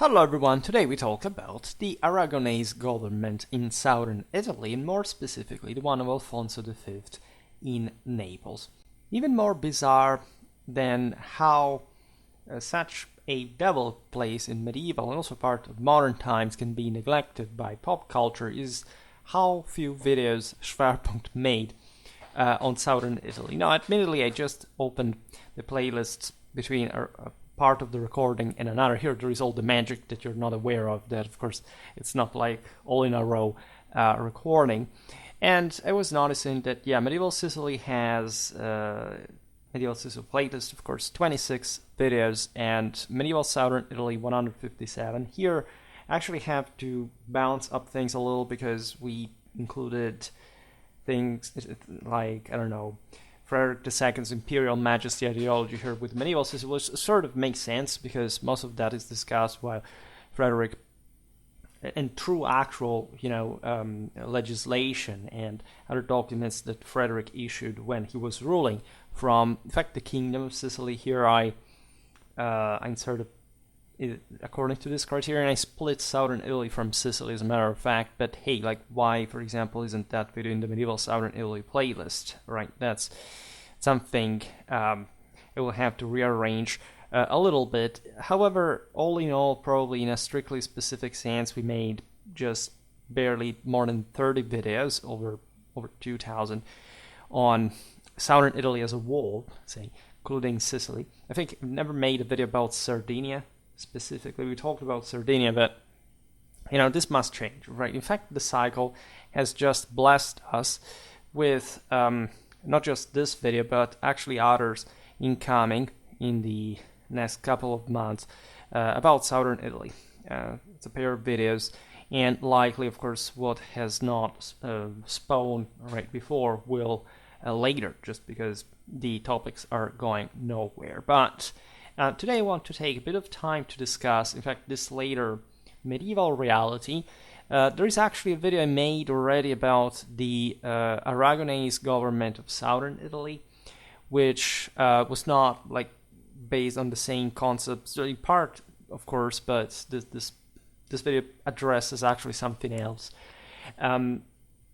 Hello everyone, today we talk about the Aragonese government in southern Italy, and more specifically the one of Alfonso V in Naples. Even more bizarre than how such a developed place in medieval and also part of modern times can be neglected by pop culture is how few videos Schwerpunkt made on southern Italy. Now, admittedly, I just opened the playlists between part of the recording and another. Here there is all the magic that you're not aware of, that of course it's not like all in a row recording. And I was noticing that medieval Sicily has medieval Sicily playlist, of course, 26 videos, and medieval southern Italy 157. Here I actually have to balance up things a little because we included things like, I don't know, Frederick II's imperial majesty ideology here with medieval Sicily, which sort of makes sense because most of that is discussed while Frederick and through actual, legislation and other documents that Frederick issued when he was ruling from, in fact, the Kingdom of Sicily. Here I inserted, according to this criterion, I split southern Italy from Sicily as a matter of fact, but hey, like why, for example, isn't that video in the medieval southern Italy playlist, right? That's something I will have to rearrange a little bit. However, all in all, probably in a strictly specific sense, we made just barely more than 30 videos, over 2,000, on southern Italy as a whole, say, including Sicily. I think I've never made a video about Sardinia specifically. We talked about Sardinia, but this must change, right? In fact, the cycle has just blessed us with not just this video, but actually others incoming in the next couple of months about southern Italy. It's a pair of videos, and likely, of course, what has not spawned right before will later, just because the topics are going nowhere. But today I want to take a bit of time to discuss, in fact, this later medieval reality. There is actually a video I made already about the Aragonese government of southern Italy, which was not like based on the same concepts, in part, of course, but this video addresses actually something else. And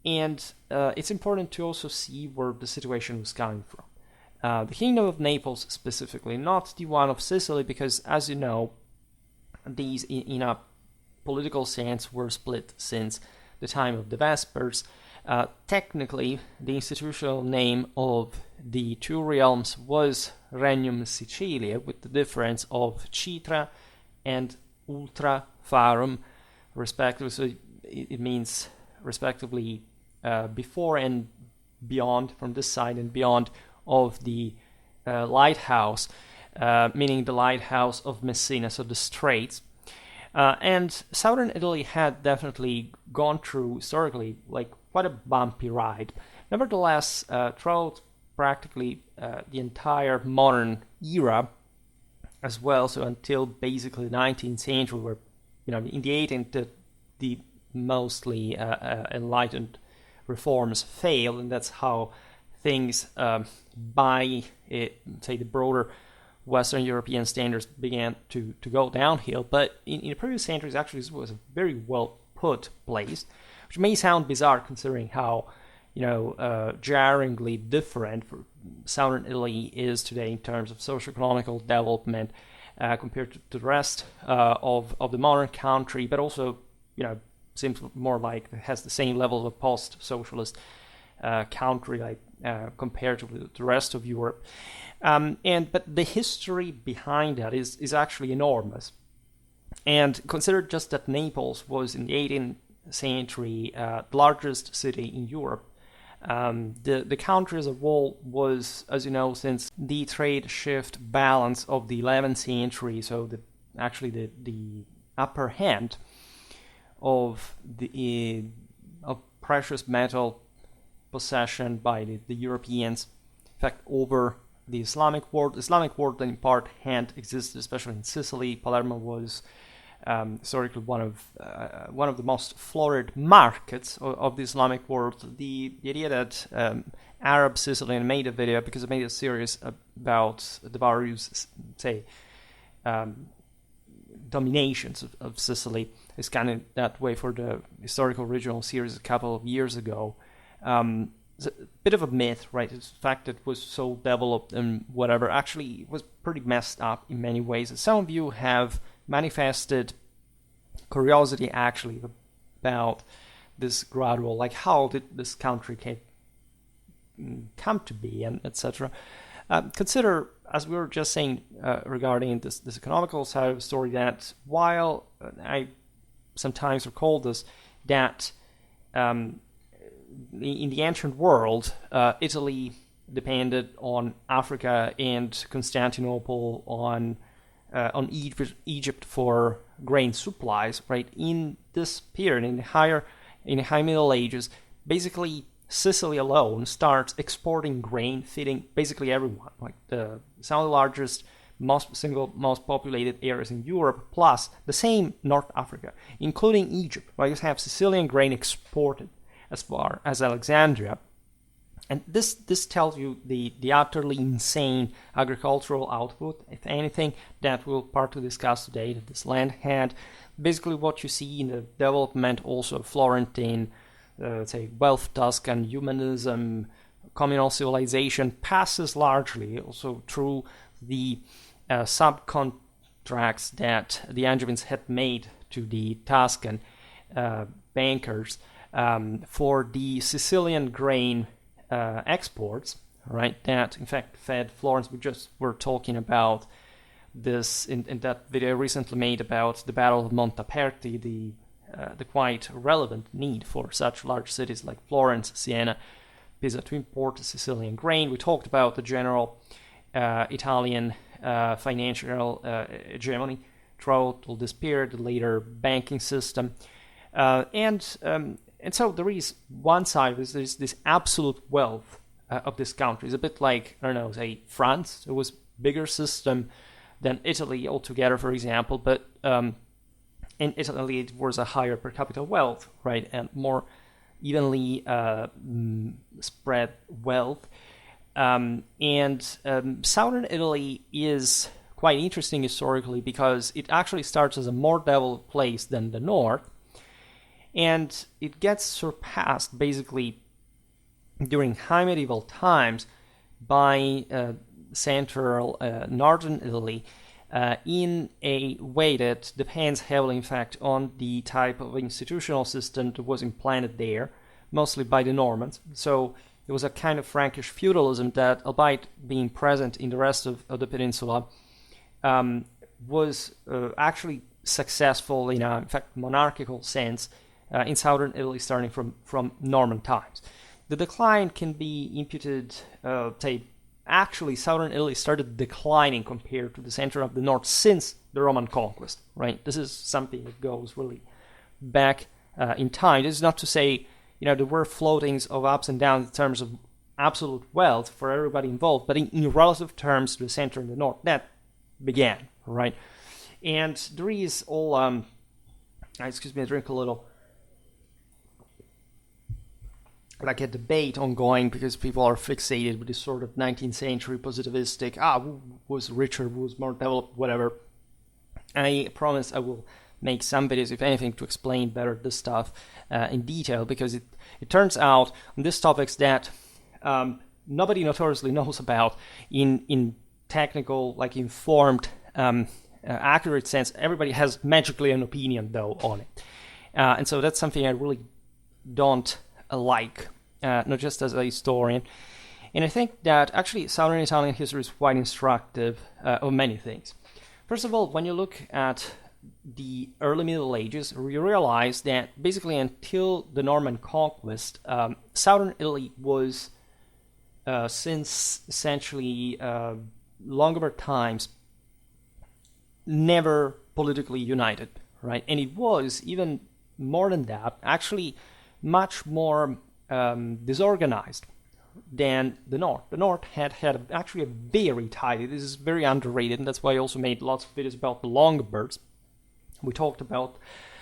it's important to also see where the situation was coming from. The Kingdom of Naples specifically, not the one of Sicily, because as you know, these in a political sense were split since the time of the Vespers. Technically, the institutional name of the two realms was Regnum Sicilia, with the difference of Citra and Ultra Farum, respectively. So it means, respectively, before and beyond, from this side and beyond of the lighthouse, meaning the lighthouse of Messina, so the Straits. And southern Italy had definitely gone through, historically, like quite a bumpy ride. Nevertheless, throughout practically the entire modern era as well, so until basically the 19th century, where, in the 18th, the mostly enlightened reforms failed, and that's how things, by, say, the broader Western European standards began to go downhill. But in the previous centuries, actually, this was a very well put place, which may sound bizarre considering how, jarringly different southern Italy is today in terms of socioeconomical development compared to the rest of the modern country, but also, seems more like it has the same level of a post-socialist country, like compared to the rest of Europe. But the history behind that is actually enormous. And consider just that Naples was in the 18th century the largest city in Europe. The country as a whole was, as you know, since the trade shift balance of the 11th century, so the upper hand of the of precious metal possession by the Europeans, in fact, over the Islamic world. Islamic world, in part, had existed, especially in Sicily. Palermo was historically one of the most florid markets of the Islamic world. The idea that Arab Sicily, and I made a video because I made a series about the various, say, dominations of Sicily. It's kind of that way for the historical regional series a couple of years ago. It's a bit of a myth, right? It's the fact that it was so developed and whatever. Actually, it was pretty messed up in many ways. Some of you have manifested curiosity actually about this gradual, like how did this country come to be, and etc. Consider, as we were just saying regarding this economical side of the story, that while I sometimes recall this, that in the ancient world, Italy depended on Africa and Constantinople on Egypt for grain supplies, right? In this period, in the High Middle Ages, basically Sicily alone starts exporting grain, feeding basically everyone. Like some of the largest, most populated areas in Europe, plus the same North Africa, including Egypt. Right? You have Sicilian grain exported as far as Alexandria. And this tells you the utterly insane agricultural output, if anything, that we'll partly discuss today, that this land had. Basically what you see in the development also of Florentine, say, wealth, Tuscan, humanism, communal civilization, passes largely also through the subcontracts that the Angevins had made to the Tuscan bankers for the Sicilian grain exports, right? That in fact fed Florence. We just were talking about this in that video I recently made about the Battle of Montaperti, the quite relevant need for such large cities like Florence, Siena, Pisa to import Sicilian grain. We talked about the general Italian financial hegemony throughout all this period, the later banking system, and so there is one side, there's this absolute wealth of this country. It's a bit like, I don't know, say France. It was bigger system than Italy altogether, for example, but in Italy it was a higher per capita wealth, right, and more evenly spread wealth. And southern Italy is quite interesting historically because it actually starts as a more developed place than the north. And it gets surpassed basically during high medieval times by central northern Italy in a way that depends heavily, in fact, on the type of institutional system that was implanted there, mostly by the Normans. So there was a kind of Frankish feudalism that, albeit being present in the rest of the peninsula, was actually successful in a, in fact, monarchical sense in southern Italy starting from Norman times. The decline can be imputed, actually southern Italy started declining compared to the center of the north since the Roman conquest, right? This is something that goes really back in time. This is not to say, there were floatings of ups and downs in terms of absolute wealth for everybody involved, but in relative terms to the center and the north, that began, right? And there is all, excuse me, I drink a little, like a debate ongoing because people are fixated with this sort of 19th century positivistic, who was richer, who was more developed, whatever. I promise I will make some videos, if anything, to explain better this stuff in detail, because it turns out on these topics that nobody notoriously knows about in technical, like informed, accurate sense. Everybody has magically an opinion, though, on it. And so that's something I really don't like, not just as a historian. And I think that actually Southern Italian history is quite instructive of many things. First of all, when you look at the early Middle Ages, you realize that basically until the Norman conquest, Southern Italy was, since essentially Longobards times, never politically united, right? And it was, even more than that, actually much more disorganized than the North. The North had actually a very tight, this is very underrated, and that's why I also made lots of videos about the Longobards. We talked about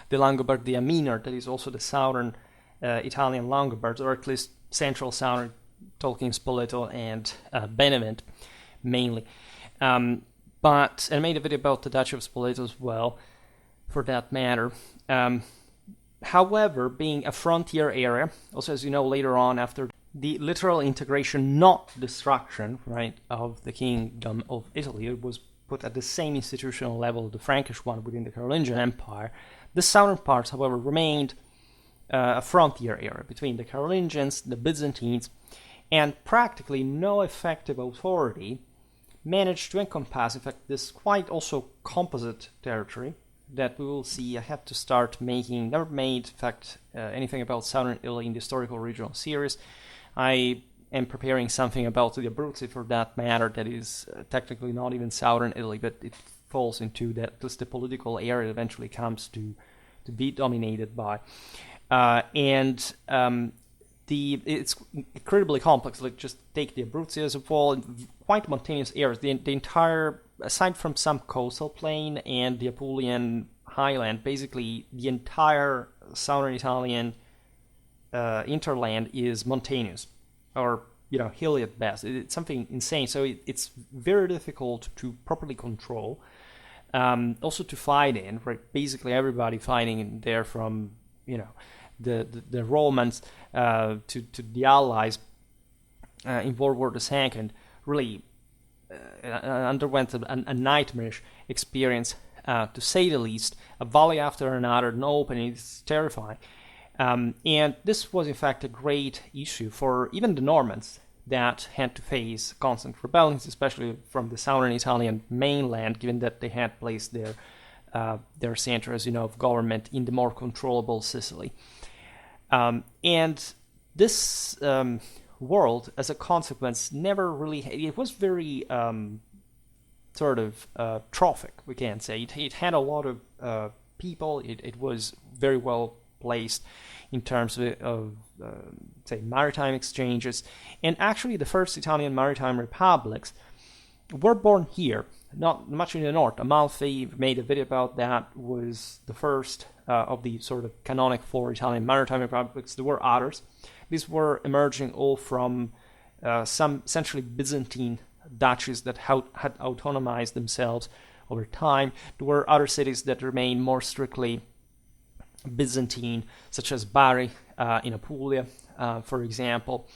the Langobardia Minor, that is also the southern Italian Longobards, or at least central southern, talking Spoleto and Benevent mainly. And I made a video about the Duchy of Spoleto as well. for that matter. However, being a frontier area, also as you know later on, after the literal integration, not destruction, right, of the Kingdom of Italy, it was put at the same institutional level, the Frankish one within the Carolingian Empire. The southern parts, however, remained a frontier area between the Carolingians, the Byzantines, and practically no effective authority managed to encompass, in fact, this quite also composite territory that we will see. I had to start making, never made, in fact, anything about southern Italy in the historical regional series. I am preparing something about the Abruzzi, for that matter, that is technically not even southern Italy, but it falls into that, just the political area it eventually comes to be dominated by. It's incredibly complex. Like, just take the Abruzzi as a whole, quite mountainous areas. The entire, aside from some coastal plain and the Apulian highland, basically the entire southern Italian interland is mountainous, or hilly at best. It's something insane. So it's very difficult to properly control. Also to fight in, right? Basically everybody fighting in there, from the Romans to the Allies in World War II, really underwent a nightmarish experience, to say the least. A volley after another, no opening, it's terrifying. And this was in fact a great issue for even the Normans, that had to face constant rebellions, especially from the southern Italian mainland, given that they had placed their center, as you know, of government in the more controllable Sicily. And this world, as a consequence, never really, it was very trophic, we can say. It had a lot of people. It was very well placed in terms of say, maritime exchanges. And actually, the first Italian maritime republics were born here, not much in the north. Amalfi, made a video about that, was the first of the sort of canonic 4 Italian maritime republics. There were others. These were emerging all from some essentially Byzantine duchies that had autonomized themselves over time. There were other cities that remained more strictly Byzantine, such as Bari in Apulia, for example.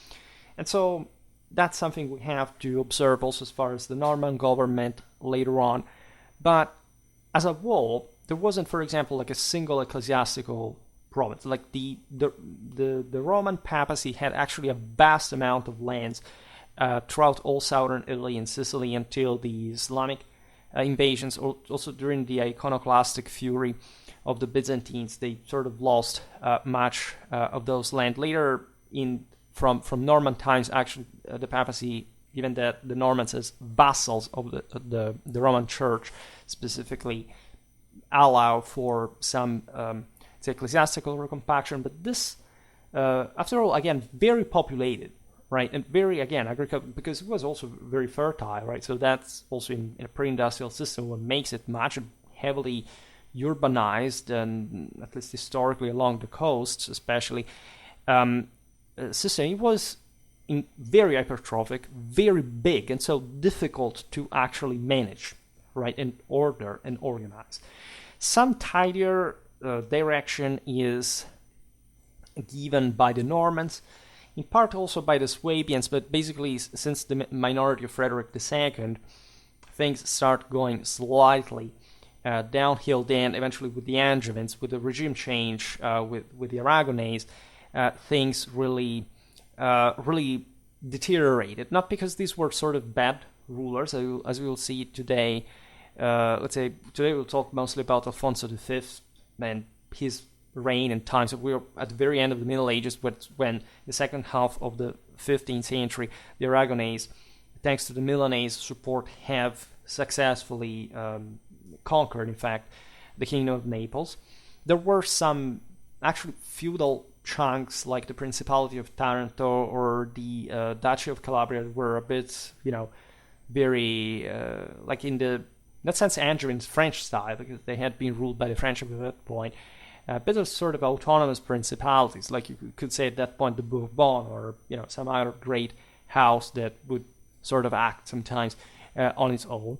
And so that's something we have to observe also as far as the Norman government later on. But as a whole, there wasn't, for example, like a single ecclesiastical province. Like the Roman papacy had actually a vast amount of lands throughout all southern Italy and Sicily until the Islamic invasions, also during the iconoclastic fury of the Byzantines. They sort of lost much of those land. Later, from Norman times, actually, the papacy, given that the Normans as vassals of the Roman Church, specifically allow for some ecclesiastical recompaction. But this, after all, again, very populated, right, and very, again, agricultural, because it was also very fertile, right? So that's also in a pre-industrial system what makes it much heavily urbanized, and at least historically along the coasts, especially. Sicily was very hypertrophic, very big, and so difficult to actually manage, right, and order and organize. Some tidier direction is given by the Normans, in part also by the Swabians, but basically since the minority of Frederick II, things start going slightly downhill. Then eventually with the Angevins, with the regime change, with the Aragonese, things really deteriorated. Not because these were sort of bad rulers, as we will see today. Let's say today we'll talk mostly about Alfonso V and his reign and times. So we're at the very end of the Middle Ages, when the second half of the 15th century, the Aragonese, thanks to the Milanese support, have successfully conquered, in fact, the Kingdom of Naples. There were some actually feudal chunks like the Principality of Taranto or the Duchy of Calabria that were a bit, very like in that sense Angevin French style, because they had been ruled by the French at that point. A bit of sort of autonomous principalities, like you could say at that point the Bourbon, or some other great house that would sort of act sometimes on its own.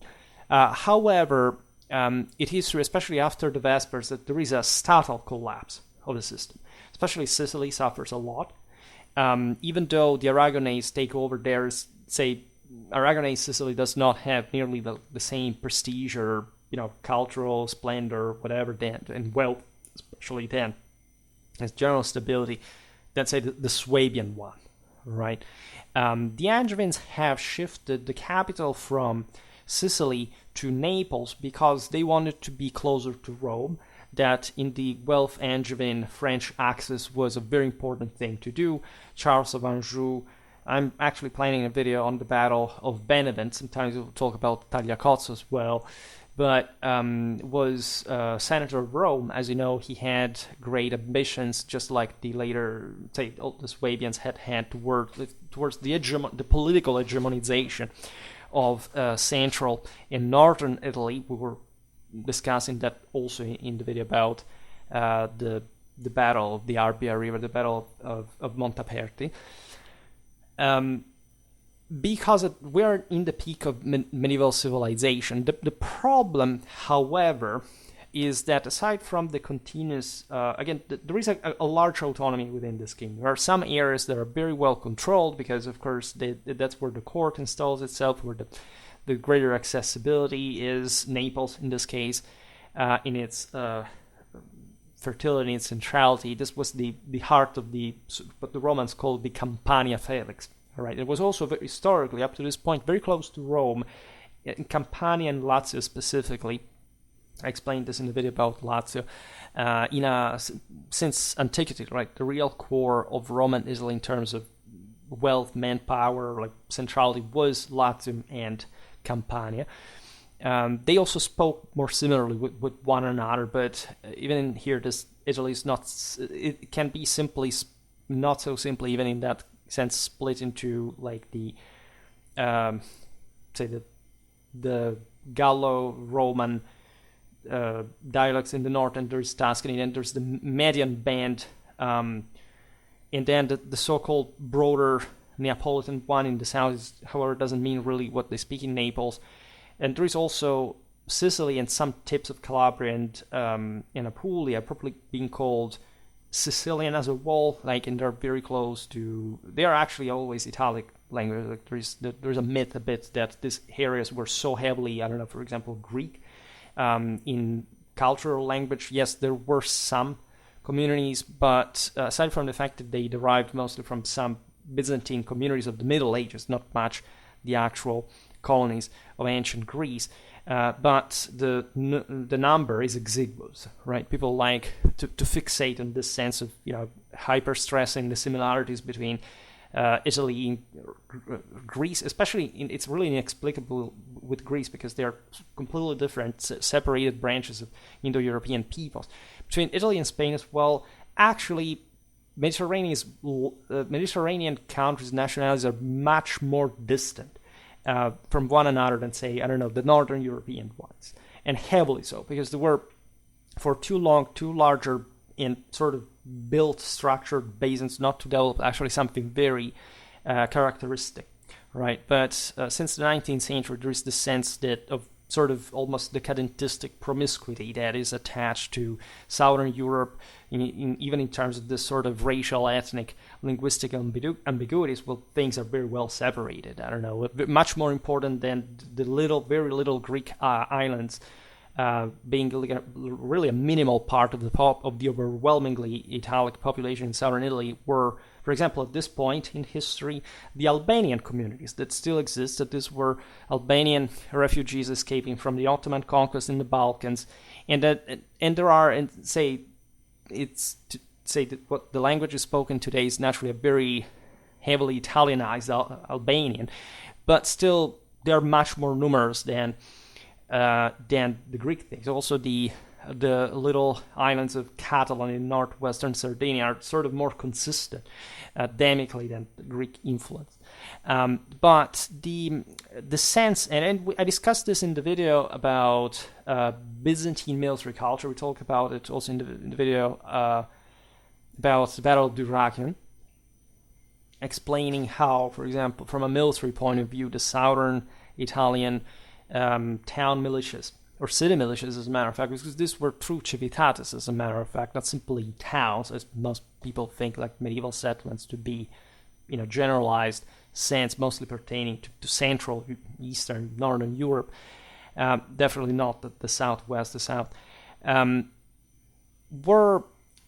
However, it is true, especially after the Vespers, that there is a total collapse of the system. Especially Sicily suffers a lot. Even though the Aragonese take over there, say, Aragonese Sicily does not have nearly the same prestige or, cultural splendor, whatever, then, and wealth, especially then, as general stability, than, say, the Swabian one, right? The Angevins have shifted the capital from Sicily to Naples because they wanted to be closer to Rome. That in the Guelph Angevin French axis was a very important thing to do. Charles of Anjou, I'm actually planning a video on the Battle of Benevent. Sometimes we'll talk about Tagliacozzo as well. But was senator of Rome. As you know, he had great ambitions, just like the later, say, the Swabians had towards the political hegemonization of central and northern Italy. We were discussing that also in the video about the battle of the Arbia River, the battle of Montaperti. Because we're in the peak of medieval civilization. The problem, however, is that aside from the continuous, there is a large autonomy within this kingdom. There are some areas that are very well controlled because, of course, that's where the court installs itself, where the greater accessibility is. Naples, in this case, in its fertility and centrality. This was the heart of what the Romans called the Campania Felix. All right. It was also historically, up to this point, very close to Rome, in Campania and Lazio specifically. I explained this in the video about Lazio. Since antiquity, right, the real core of Roman Italy in terms of wealth, manpower, like centrality, was Latium and Campania. They also spoke more similarly with one another, but even in here, this Italy is not. It can be simply not so simply, even in that sense, split into like the Gallo-Roman dialects in the north, and there's Tuscany, and there's the Median band, and then the so-called broader Neapolitan one in the south is, however, doesn't mean really what they speak in Naples. And there is also Sicily and some tips of Calabria and Apulia probably being called Sicilian as a whole, and they're very close to. They are actually always Italic language. Like there's a myth a bit that these areas were so heavily, I don't know, for example, Greek in cultural language. Yes, there were some communities, but aside from the fact that they derived mostly from some Byzantine communities of the Middle Ages, not much the actual colonies of ancient Greece. But the number is exiguous, right? People like to fixate on this sense of hyper stressing the similarities between Italy and Greece, especially it's really inexplicable with Greece because they are completely different, separated branches of Indo-European peoples. Between Italy and Spain as well, actually, Mediterranean countries' nationalities are much more distant from one another than, say, I don't know, the Northern European ones, and heavily so, because they were for too long too larger in sort of built structured basins not to develop actually something very characteristic, right? But since the 19th century, there is the sense that of sort of almost decadentistic promiscuity that is attached to Southern Europe, even in terms of this sort of racial, ethnic, linguistic ambiguities. Well, things are very well separated. I don't know, much more important than the very little Greek islands being really a minimal part of the overwhelmingly Italic population in southern Italy were, for example, at this point in history, the Albanian communities that still exist. That these were Albanian refugees escaping from the Ottoman conquest in the Balkans, and there are, and say that what the language is spoken today is naturally a very heavily Italianized Albanian, but still they are much more numerous than the Greek things. Also, the little islands of Catalan in northwestern Sardinia are sort of more consistent endemically than the Greek influence. But the sense, and I discussed this in the video about Byzantine military culture. We talk about it also in the video about the Battle of Dyrrhachium, explaining how, for example, from a military point of view, the southern Italian town militias or city militias, as a matter of fact, because these were true civitates, as a matter of fact, not simply towns, as most people think like medieval settlements to be, generalized sense, mostly pertaining to Central, Eastern, Northern Europe. Definitely not the Southwest, the South. Were,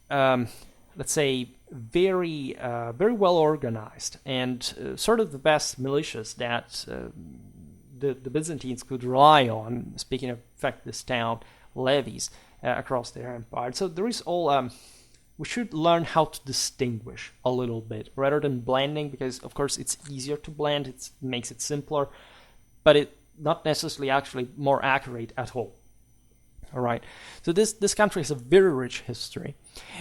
let's say, very well organized, and sort of the best militias that the Byzantines could rely on. Speaking of, in fact, this town levies across their empire. So there is all. We should learn how to distinguish a little bit rather than blending, because of course it's easier to blend. It makes it simpler, but it not necessarily actually more accurate at all. All right. So this country has a very rich history,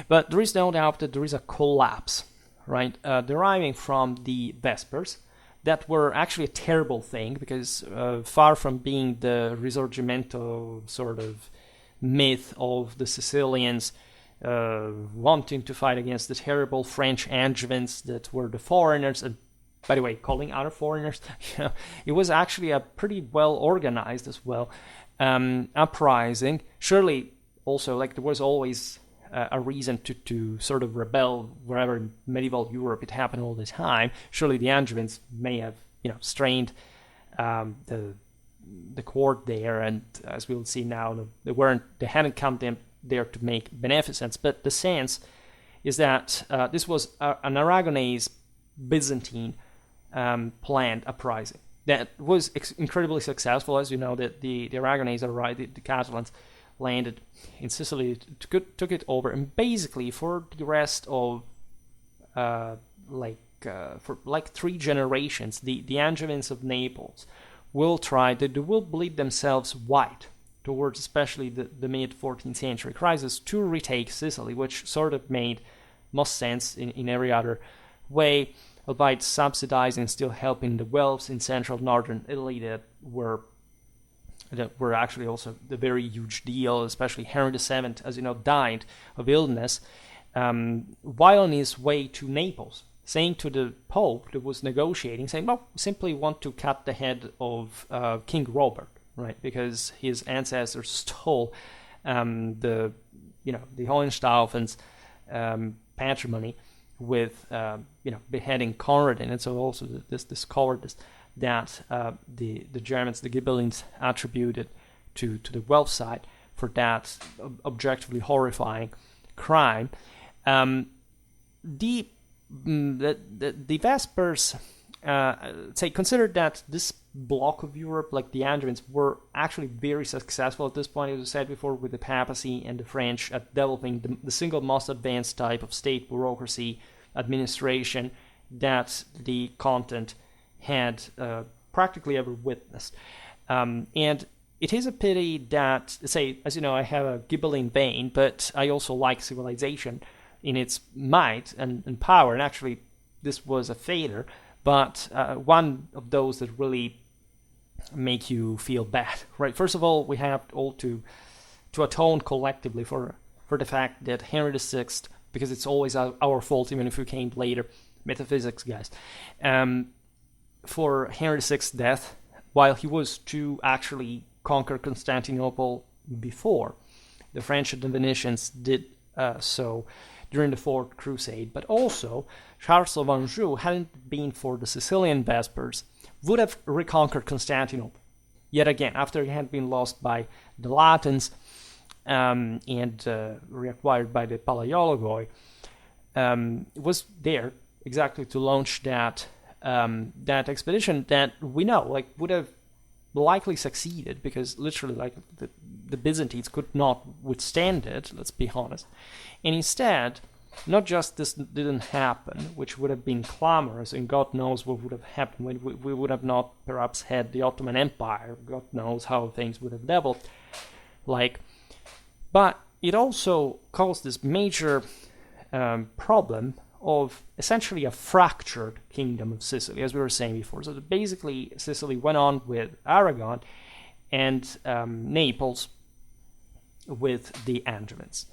but there is no doubt that there is a collapse, right, deriving from the Vespers, that were actually a terrible thing, because far from being the Risorgimento sort of myth of the Sicilians wanting to fight against the terrible French Angevins that were the foreigners, and by the way, calling other foreigners, it was actually a pretty well organized as well uprising. Surely also, like, there was always a reason to sort of rebel wherever in medieval Europe it happened all the time. Surely the Angevins may have, strained the court there, and as we'll see now, they hadn't come there to make beneficence. But the sense is that this was an Aragonese Byzantine planned uprising that was incredibly successful. As you know, that the Aragonese the Catalans landed in Sicily, took it over, and basically for the rest of for 3 generations, the Angevins of Naples will bleed themselves white towards especially the mid 14th century crisis to retake Sicily, which sort of made most sense in every other way, albeit subsidizing, still helping the Welfs in central northern Italy that were actually also the very huge deal. Especially Henry VII, as you know, died of illness while on his way to Naples, saying to the Pope that was negotiating, saying, "No, we simply want to cut the head of King Robert, right? Because his ancestors stole the Hohenstaufen's patrimony with beheading Conradin, and so also this cowardice that the Germans, the Ghibellines, attributed to the Welsh side for that objectively horrifying crime." The Vespers considered that this block of Europe, like the Angevins, were actually very successful at this point, as I said before, with the papacy and the French at developing the single most advanced type of state bureaucracy administration that the continent had practically ever witnessed. And it is a pity that, as you know, I have a Ghibelline vein, but I also like civilization in its might and power, and actually this was a failure, but one of those that really make you feel bad, right? First of all, we have all to atone collectively for the fact that Henry VI, because it's always our fault, even if we came later, metaphysics guys, for Henry VI's death, while he was to actually conquer Constantinople before the French and the Venetians did so during the Fourth Crusade. But also, Charles of Anjou, hadn't been for the Sicilian Vespers, would have reconquered Constantinople yet again, after it had been lost by the Latins and reacquired by the Palaiologoi. Was there exactly to launch that expedition that we know would have likely succeeded, because literally the Byzantines could not withstand it, let's be honest. And instead, not just this didn't happen, which would have been clamorous, and God knows what would have happened when we would have not perhaps had the Ottoman Empire. God knows how things would have developed. But it also caused this major problem of essentially a fractured kingdom of Sicily, as we were saying before. So basically, Sicily went on with Aragon, and Naples with the Angevins,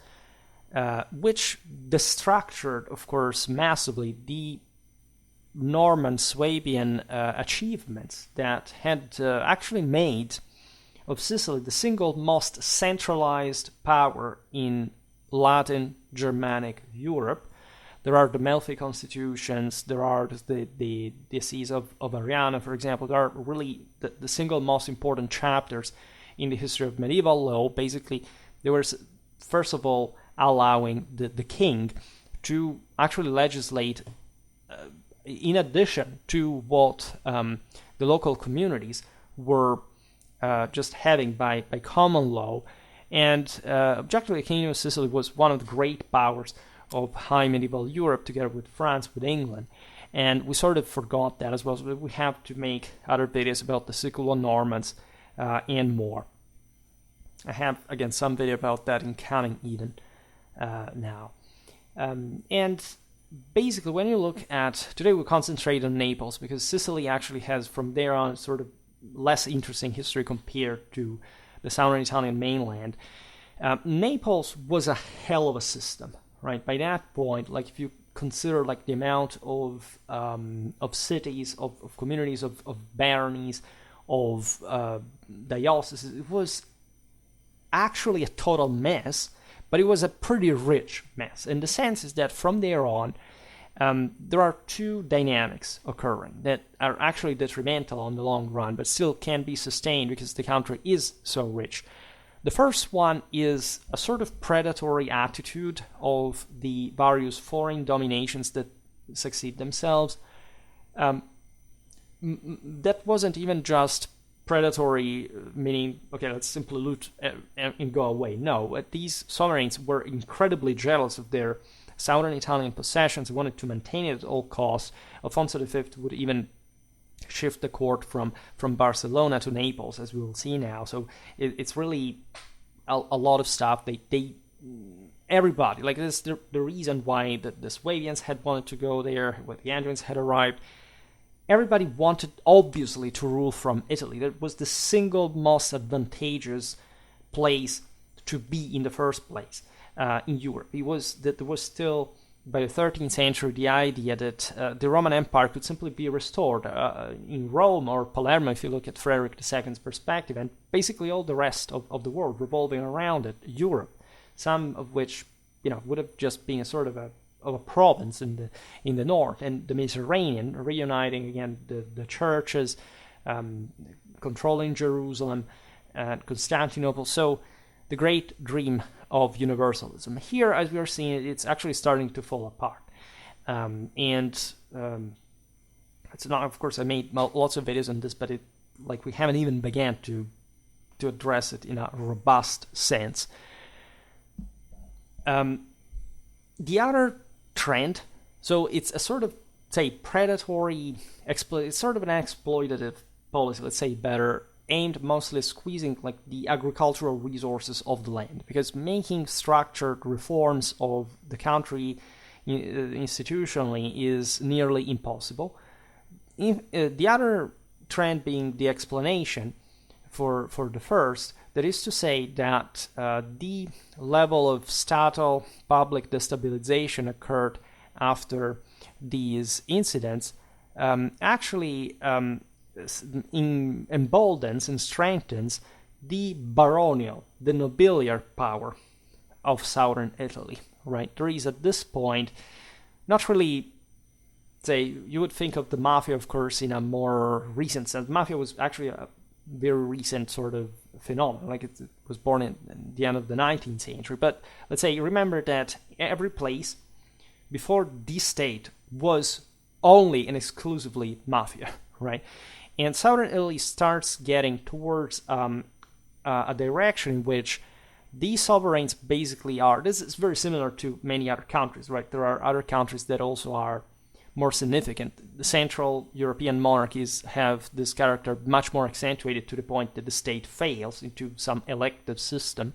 which destructured, of course, massively the Norman Swabian achievements that had actually made of Sicily, the single most centralized power in Latin Germanic Europe. There are the Melfi constitutions, there are the sees of Ariana, for example. There are really the single most important chapters in the history of medieval law. Basically, they were, first of all, allowing the king to actually legislate in addition to what the local communities were just having by common law. And objectively, the Kingdom of Sicily was one of the great powers of high medieval Europe, together with France, with England. And we sort of forgot that as well, so we have to make other videos about the Siculo-Normans and more. I have, again, some video about that in Canning Eden now. And basically, when you look at, today we concentrate on Naples, because Sicily actually has, from there on, sort of less interesting history compared to the southern Italian mainland. Naples was a hell of a system. Right, by that point, like if you consider like the amount of cities, of communities, of baronies, of dioceses, it was actually a total mess, but it was a pretty rich mess. And the sense is that from there on, there are two dynamics occurring that are actually detrimental on the long run, but still can be sustained because the country is so rich. The first one is a sort of predatory attitude of the various foreign dominations that succeed themselves. That wasn't even just predatory, meaning, okay, let's simply loot and go away. No, these sovereigns were incredibly jealous of their southern Italian possessions, wanted to maintain it at all costs. Alfonso V would even shift the court from Barcelona to Naples, as we will see now. So it's really a lot of stuff. Everybody, like this, the reason why the Swabians had wanted to go there, when the Angevins had arrived, everybody wanted, obviously, to rule from Italy. That was the single most advantageous place to be in the first place in Europe. It was that there was still, by the 13th century, the idea that the Roman Empire could simply be restored in Rome or Palermo, if you look at Frederick II's perspective, and basically all the rest of the world revolving around it, Europe, some of which would have just been a sort of a province in the north, and the Mediterranean, reuniting again the churches, controlling Jerusalem, Constantinople. So the great dream of universalism. Here, as we are seeing, it's actually starting to fall apart. It's not, of course, I made lots of videos on this, but we haven't even began to address it in a robust sense. The other trend, so it's a sort of, say, predatory, it's sort of an exploitative policy, let's say better, aimed mostly at squeezing the agricultural resources of the land, because making structured reforms of the country institutionally is nearly impossible. The other trend being the explanation for the first, that is to say that the level of statal public destabilization occurred after these incidents actually emboldens and strengthens the baronial, the nobiliar power of southern Italy, right? There is at this point not really, say, you would think of the mafia, of course, in a more recent sense. Mafia was actually a very recent sort of phenomenon, it was born in the end of the 19th century. But let's say, remember that every place before this state was only and exclusively mafia, right? And southern Italy starts getting towards a direction in which these sovereigns basically are, this is very similar to many other countries, right? There are other countries that also are more significant. The Central European monarchies have this character much more accentuated to the point that the state fails into some elective system.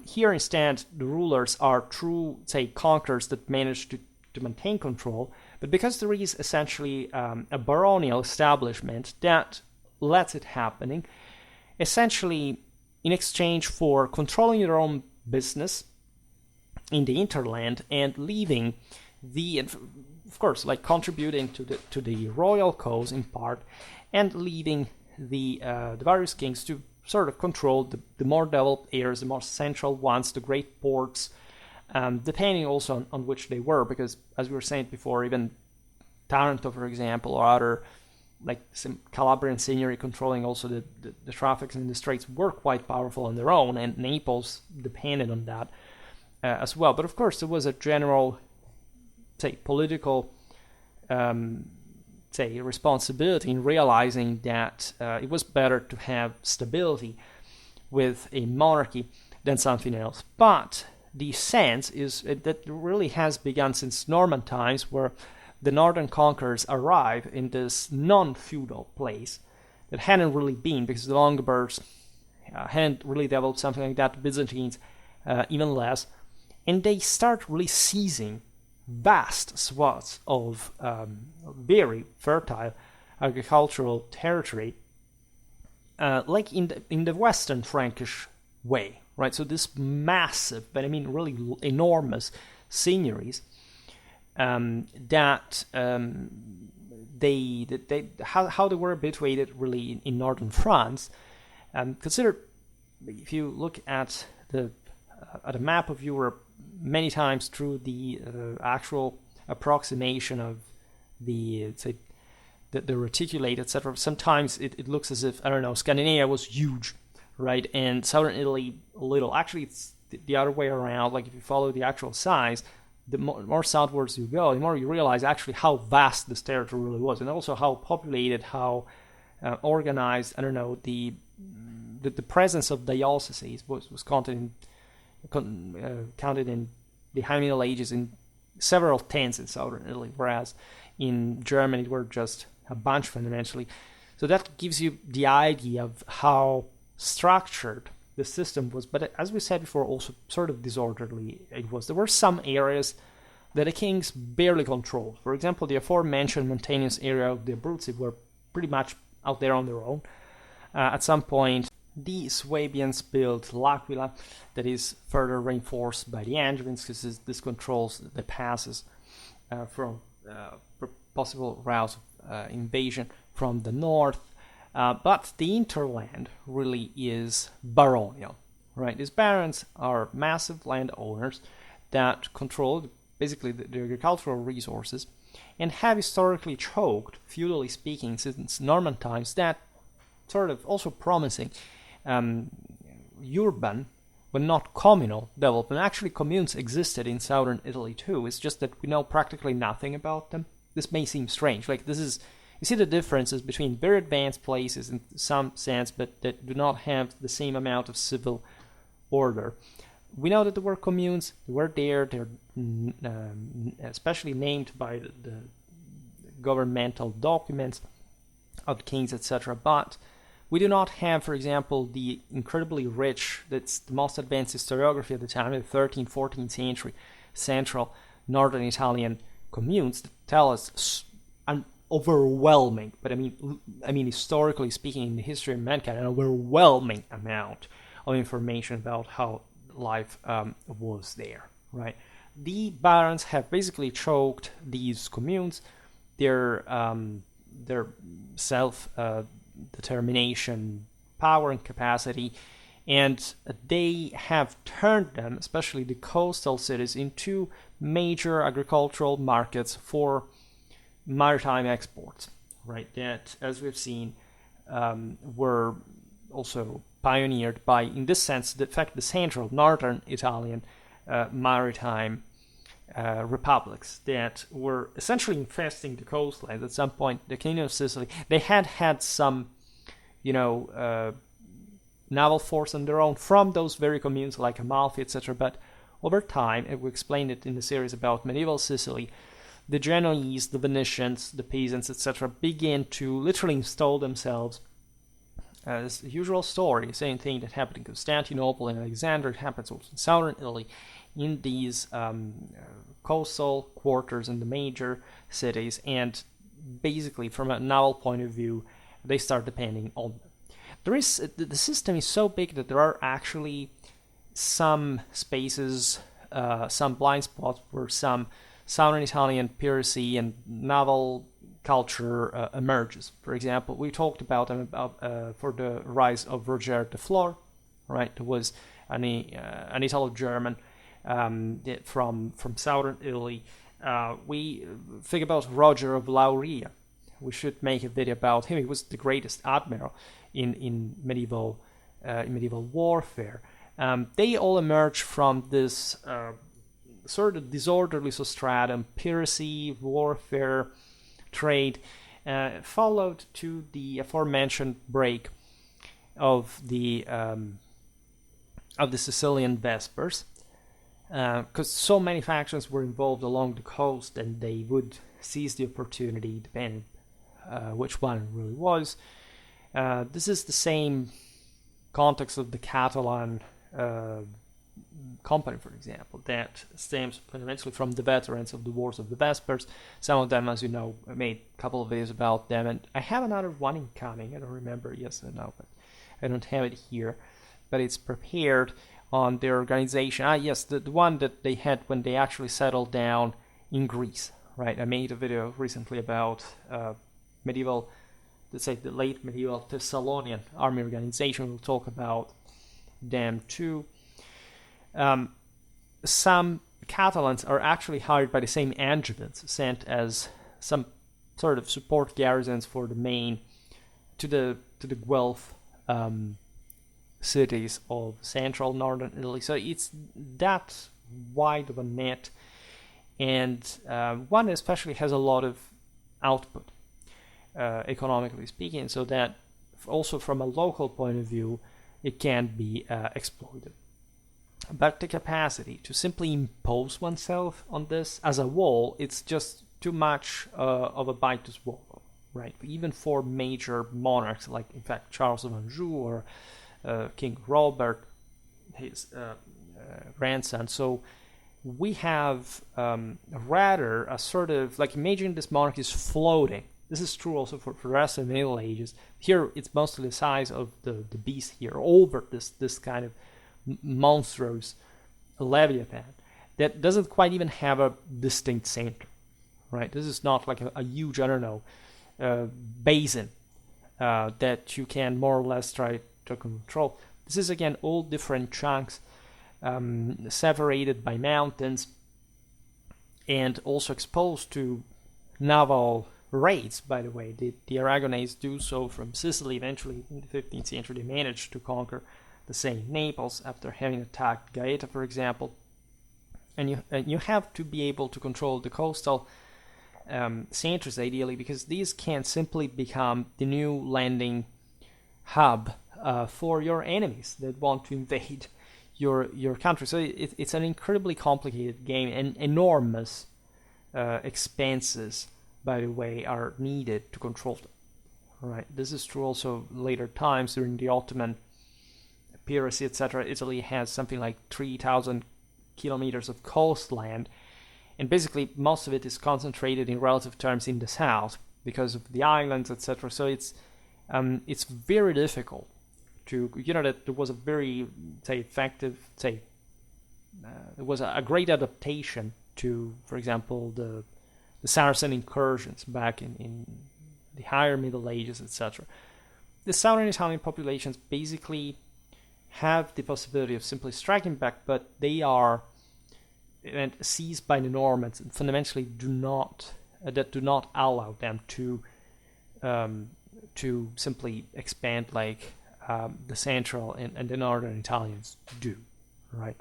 Here instead, the rulers are true, say, conquerors that manage to maintain control, but because there is essentially a baronial establishment that lets it happening, essentially in exchange for controlling their own business in the interland and leaving of course, contributing to the royal cause in part, and leaving the various kings to sort of controlled the more developed areas, the more central ones, the great ports, depending also on which they were, because as we were saying before, even Taranto, for example, or other like some Calabrian seigneury controlling also the traffics in the straits were quite powerful on their own, and Naples depended on that as well. But of course, there was a general, say, political, responsibility in realizing that it was better to have stability with a monarchy than something else. But the sense is that really has begun since Norman times, where the northern conquerors arrive in this non-feudal place that hadn't really been, because the Longobards hadn't really developed something like that, the Byzantines even less, and they start really seizing vast swaths of very fertile agricultural territory, like in the Western Frankish way, right? So this massive, but I mean really enormous seigneuries, that how they were habituated really in northern France. Consider, if you look at a map of Europe many times through the actual approximation of the reticulated, etc. Sometimes it looks as if, I don't know, Scandinavia was huge, right, and southern Italy little. Actually, it's the other way around. Like if you follow the actual size, the more southwards you go, the more you realize actually how vast this territory really was, and also how populated, how organized. I don't know, the presence of dioceses was counted in the High Middle Ages in several tens in southern Italy, whereas in Germany it were just a bunch fundamentally. So that gives you the idea of how structured the system was, but as we said before, also sort of disorderly it was. There were some areas that the kings barely controlled. For example, the aforementioned mountainous area of the Abruzzi were pretty much out there on their own. At some point, the Swabians built L'Aquila, that is further reinforced by the Angevins, because this controls the passes from possible routes of invasion from the north. But the hinterland really is baronial, right? These barons are massive landowners that control basically the agricultural resources and have historically choked, feudally speaking, since Norman times, that sort of also promising urban but not communal development. Actually, communes existed in southern Italy too. It's just that we know practically nothing about them. This may seem strange. Like this is, you see the differences between very advanced places in some sense, but that do not have the same amount of civil order. We know that there were communes, they were there, they're especially named by the governmental documents of the kings, etc. But we do not have, for example, the incredibly rich, that's the most advanced historiography at the time, the 13th, 14th century, central northern Italian communes that tell us an overwhelming, but I mean historically speaking, in the history of mankind, an overwhelming amount of information about how life was there, right? The barons have basically choked these communes, their self-determination, power and capacity, and they have turned them, especially the coastal cities, into major agricultural markets for maritime exports, right? That, as we've seen, were also pioneered by, in this sense, the central northern Italian maritime republics that were essentially infesting the coastline. At some point, the Kingdom of Sicily, they had some, naval force on their own from those very communes like Amalfi, etc. But over time, and we explained it in the series about medieval Sicily, the Genoese, the Venetians, the Pisans, etc. began to literally install themselves. It's the usual story, same thing that happened in Constantinople and Alexandria. It happens also in southern Italy, in these coastal quarters in the major cities, and basically from a naval point of view, they start depending on them. The system is so big that there are actually some spaces, some blind spots where some southern Italian piracy and naval culture emerges. For example, we talked about for the rise of Roger de Flor, right? Who was an Italo-German from southern Italy. We think about Roger of Lauria. We should make a video about him. He was the greatest admiral in medieval warfare. They all emerged from this sort of disorderly substratum, piracy, warfare, trade, followed to the aforementioned break of the Sicilian Vespers, because so many factions were involved along the coast, and they would seize the opportunity, depending which one it really was. This is the same context of the Catalan company, for example, that stems fundamentally from the veterans of the Wars of the Vespers. Some of them, as you know, I made a couple of videos about them, and I have another one incoming. I don't remember, yes or no, but I don't have it here, but it's prepared on their organization. Yes, the one that they had when they actually settled down in Greece, right? I made a video recently about medieval, let's say the late medieval Thessalonian army organization. We'll talk about them too. Some Catalans are actually hired by the same Angevins, sent as some sort of support garrisons for the main to the Guelph cities of central northern Italy. So it's that wide of a net, and one especially has a lot of output, economically speaking, so that also from a local point of view it can be exploited. But the capacity to simply impose oneself on this as a wall, it's just too much of a bite to swallow, right? Even for major monarchs, like in fact Charles of Anjou or King Robert, his grandson. So we have rather a sort of, like, imagine this monarch is floating. This is true also for the rest of the Middle Ages. Here it's mostly the size of the beast here, over this kind of monstrous leviathan that doesn't quite even have a distinct center, right? This is not like a huge, I don't know, basin that you can more or less try to control. This is again all different chunks, separated by mountains, and also exposed to naval raids. By the way, the Aragonese do so from Sicily. Eventually, in the 15th century, they managed to conquer the same Naples after having attacked Gaeta, for example. And you have to be able to control the coastal centers, ideally, because these can simply become the new landing hub for your enemies that want to invade your country. So it's an incredibly complicated game, and enormous expenses, by the way, are needed to control them. Right. This is true also later times during the Ottoman piracy, etc. Italy has something like 3,000 kilometers of coastland, and basically most of it is concentrated in relative terms in the south because of the islands, etc. So it's very difficult to, that there was a very, say, effective, there was a great adaptation to, for example, the Saracen incursions back in the higher Middle Ages, etc. The southern Italian populations basically have the possibility of simply striking back, but they are seized by the Normans, and fundamentally do not allow them to simply expand like the central and the northern Italians do, right?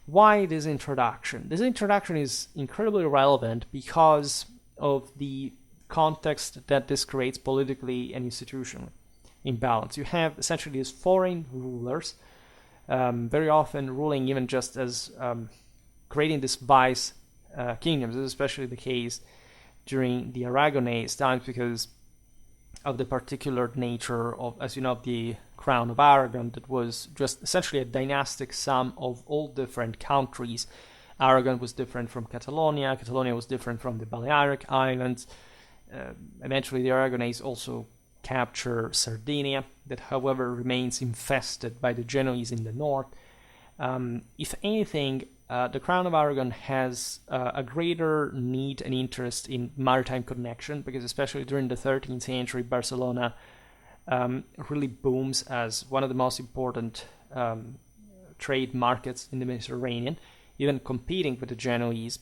Why this introduction? This introduction is incredibly relevant because of the context that this creates politically and institutionally. Imbalance. You have essentially these foreign rulers, very often ruling even just as creating this vice kingdoms. This is especially the case during the Aragonese times because of the particular nature of, as you know, the crown of Aragon, that was just essentially a dynastic sum of all different countries. Aragon was different from Catalonia. Catalonia was different from the Balearic Islands. Eventually, the Aragonese also capture Sardinia, that however remains infested by the Genoese in the north. If anything, the Crown of Aragon has a greater need and interest in maritime connection, because especially during the 13th century, Barcelona really booms as one of the most important trade markets in the Mediterranean, even competing with the Genoese.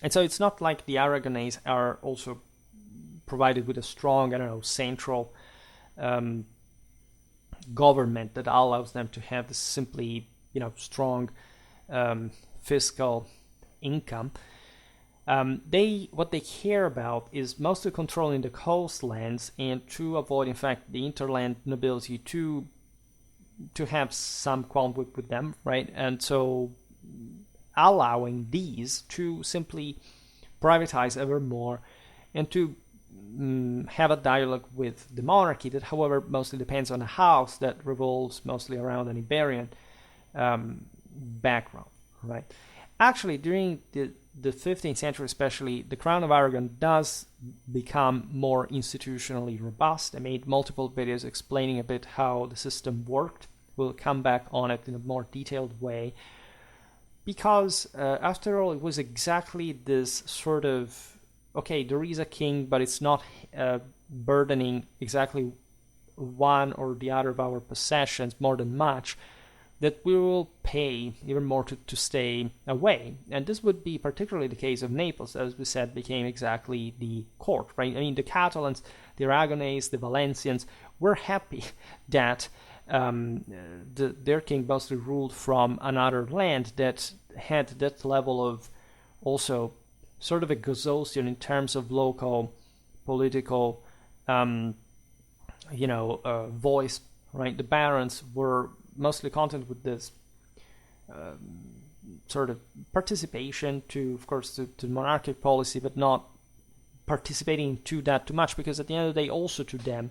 And so it's not like the Aragonese are also provided with a strong, central government that allows them to have this simply, strong fiscal income. What they care about is mostly controlling the coastlands, and to avoid, in fact, the interland nobility to have some conflict with them, right? And so allowing these to simply privatize ever more and to have a dialogue with the monarchy that, however, mostly depends on a house that revolves mostly around an Iberian background, right? Actually, during the 15th century especially, the Crown of Aragon does become more institutionally robust. I made multiple videos explaining a bit how the system worked. We'll come back on it in a more detailed way. Because, after all, it was exactly this sort of, okay, there is a king, but it's not burdening exactly one or the other of our possessions more than much, that we will pay even more to stay away. And this would be particularly the case of Naples, as we said, became exactly the court, right? I mean, the Catalans, the Aragonese, the Valencians were happy that their king mostly ruled from another land that had that level of also sort of a exhaustion in terms of local political voice, right? The barons were mostly content with this sort of participation of course, to monarchic policy, but not participating to that too much, because at the end of the day, also to them,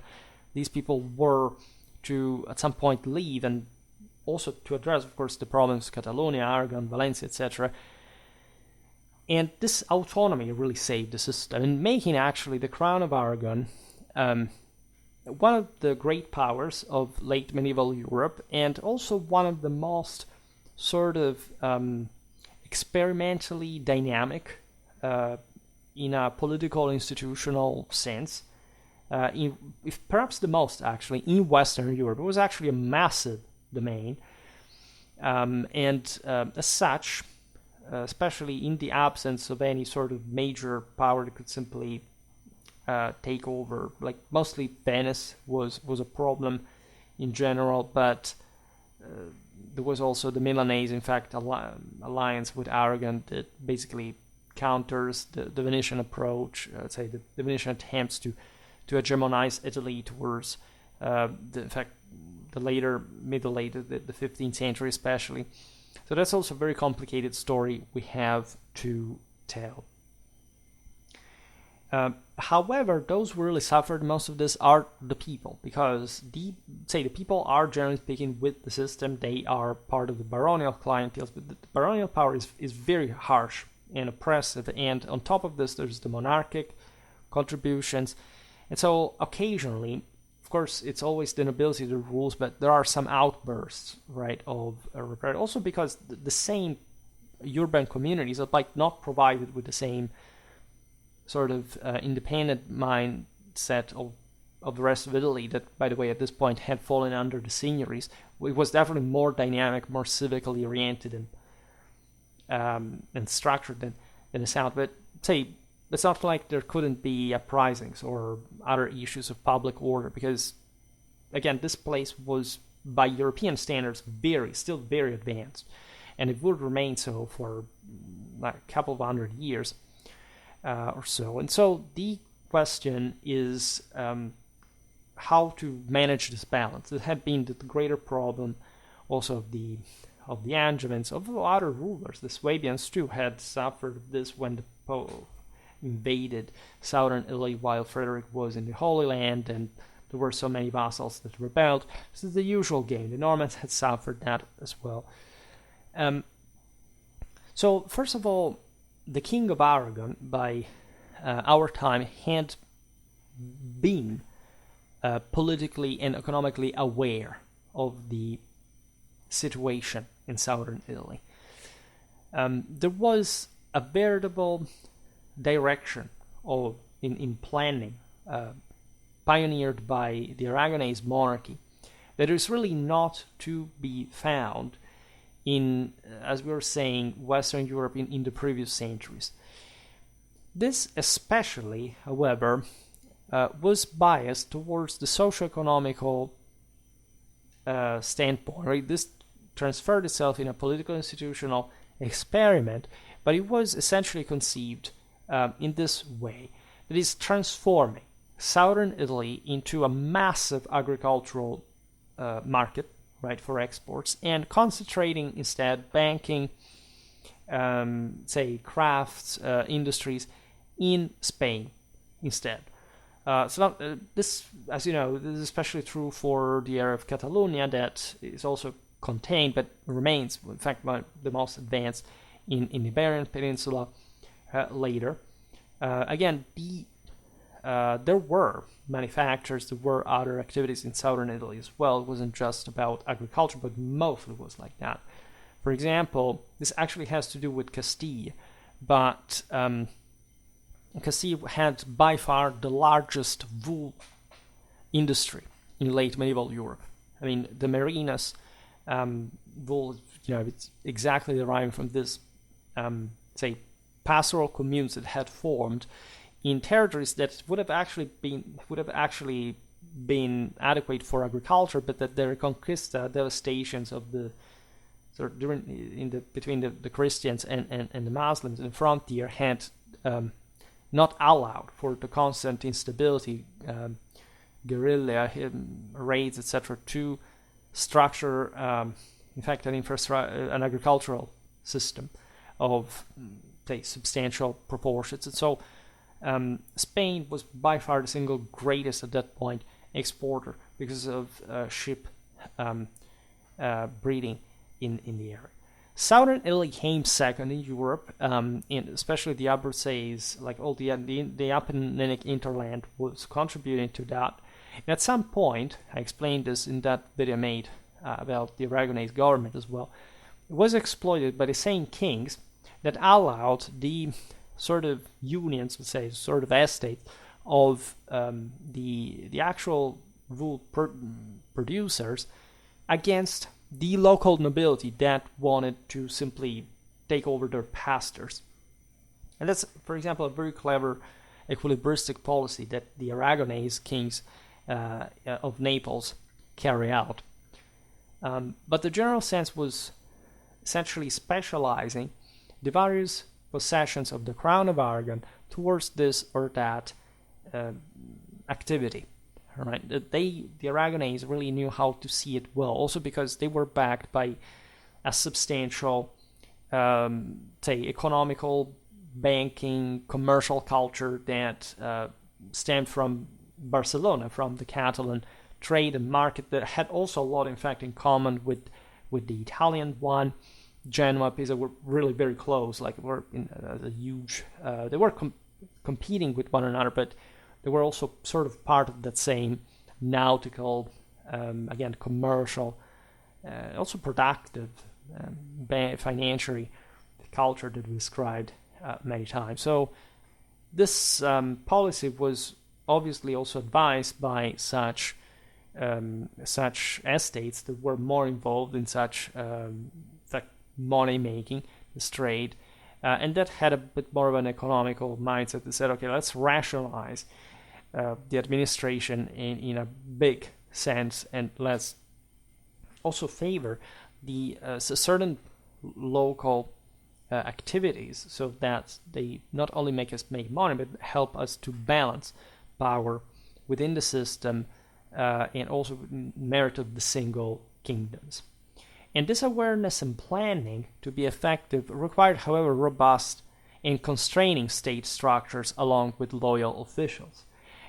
these people were to at some point leave, and also to address, of course, the problems Catalonia, Aragon, Valencia, etc. And this autonomy really saved the system, and making actually the Crown of Aragon one of the great powers of late medieval Europe, and also one of the most sort of experimentally dynamic in a political institutional sense, if perhaps the most actually in Western Europe. It was actually a massive domain, and as such, especially in the absence of any sort of major power that could simply take over, like mostly Venice was a problem in general, but there was also the Milanese, in fact, alliance with Aragon that basically counters the Venetian approach, let's say the Venetian attempts to hegemonize Italy towards in fact the later Middle Ages, the 15th century especially. So that's also a very complicated story we have to tell. However, those who really suffered most of this are the people, because the people are generally speaking with the system. They are part of the baronial clientele, but the baronial power is very harsh and oppressive, and on top of this there's the monarchic contributions, and so occasionally, of course, it's always the nobility that rules, but there are some outbursts, right, of repair. Also because the same urban communities are like not provided with the same sort of independent mindset of the rest of Italy that, by the way, at this point had fallen under the signories. It was definitely more dynamic, more civically oriented and structured than the South. But it's not like there couldn't be uprisings or other issues of public order, because, again, this place was, by European standards, still very advanced, and it would remain so for like a couple of 100 years. Or so. And so the question is how to manage this balance. It had been the greater problem also of the Angevins, of other rulers. The Swabians too had suffered this when the Pope invaded southern Italy while Frederick was in the Holy Land, and there were so many vassals that rebelled. This is the usual game. The Normans had suffered that as well. So first of all, the King of Aragon, by our time, had been politically and economically aware of the situation in southern Italy. there was a veritable direction in planning pioneered by the Aragonese monarchy that is really not to be found in, as we were saying, Western Europe in the previous centuries. This especially, however, was biased towards the socio-economical standpoint. Right? This transferred itself in a political institutional experiment, but it was essentially conceived in this way, that is transforming southern Italy into a massive agricultural market, right, for exports, and concentrating instead banking, say, crafts, industries in Spain instead. This, as you know, this is especially true for the area of Catalonia that is also contained but remains, in fact, one of the most advanced in the Iberian Peninsula later. Again, there were manufacturers, there were other activities in southern Italy as well. It wasn't just about agriculture, but mostly was like that. For example, this actually has to do with Castile, but Castile had by far the largest wool industry in late medieval Europe. I mean, the Merinas wool, it's exactly derived from this, say, pastoral communes that had formed in territories that would have actually been adequate for agriculture, but that the Reconquista devastations of the sort of between the Christians and the Muslims in the frontier had not allowed for the constant instability, guerrilla raids, etc., to structure, in fact, an agricultural system of, say, substantial proportions. And so Spain was by far the single greatest at that point exporter because of sheep breeding in the area. Southern Italy came second in Europe, especially the Abruzzese, like all the Apenninic hinterland was contributing to that. And at some point, I explained this in that video I made about the Aragonese government as well, it was exploited by the same kings that allowed the sort of unions, let's say, sort of estates of the actual wool producers against the local nobility that wanted to simply take over their pastures. And that's, for example, a very clever equilibristic policy that the Aragonese kings of Naples carry out. But the general sense was essentially specializing the various possessions of the Crown of Aragon towards this or that activity. Right? The Aragonese really knew how to see it well, also because they were backed by a substantial, say, economical, banking, commercial culture that stemmed from Barcelona, from the Catalan trade and market that had also a lot, in fact, in common with the Italian one. Genoa, Pisa were really very close, like were in a huge. They were competing with one another, but they were also sort of part of that same nautical, again, commercial, also productive, financially culture that we described many times. So this policy was obviously also advised by such estates that were more involved in such money making, this trade, and that had a bit more of an economical mindset that said, okay, let's rationalize the administration in a big sense, and let's also favor the certain local activities so that they not only make us make money, but help us to balance power within the system and also merit of the single kingdoms. And this awareness and planning to be effective required, however, robust and constraining state structures along with loyal officials.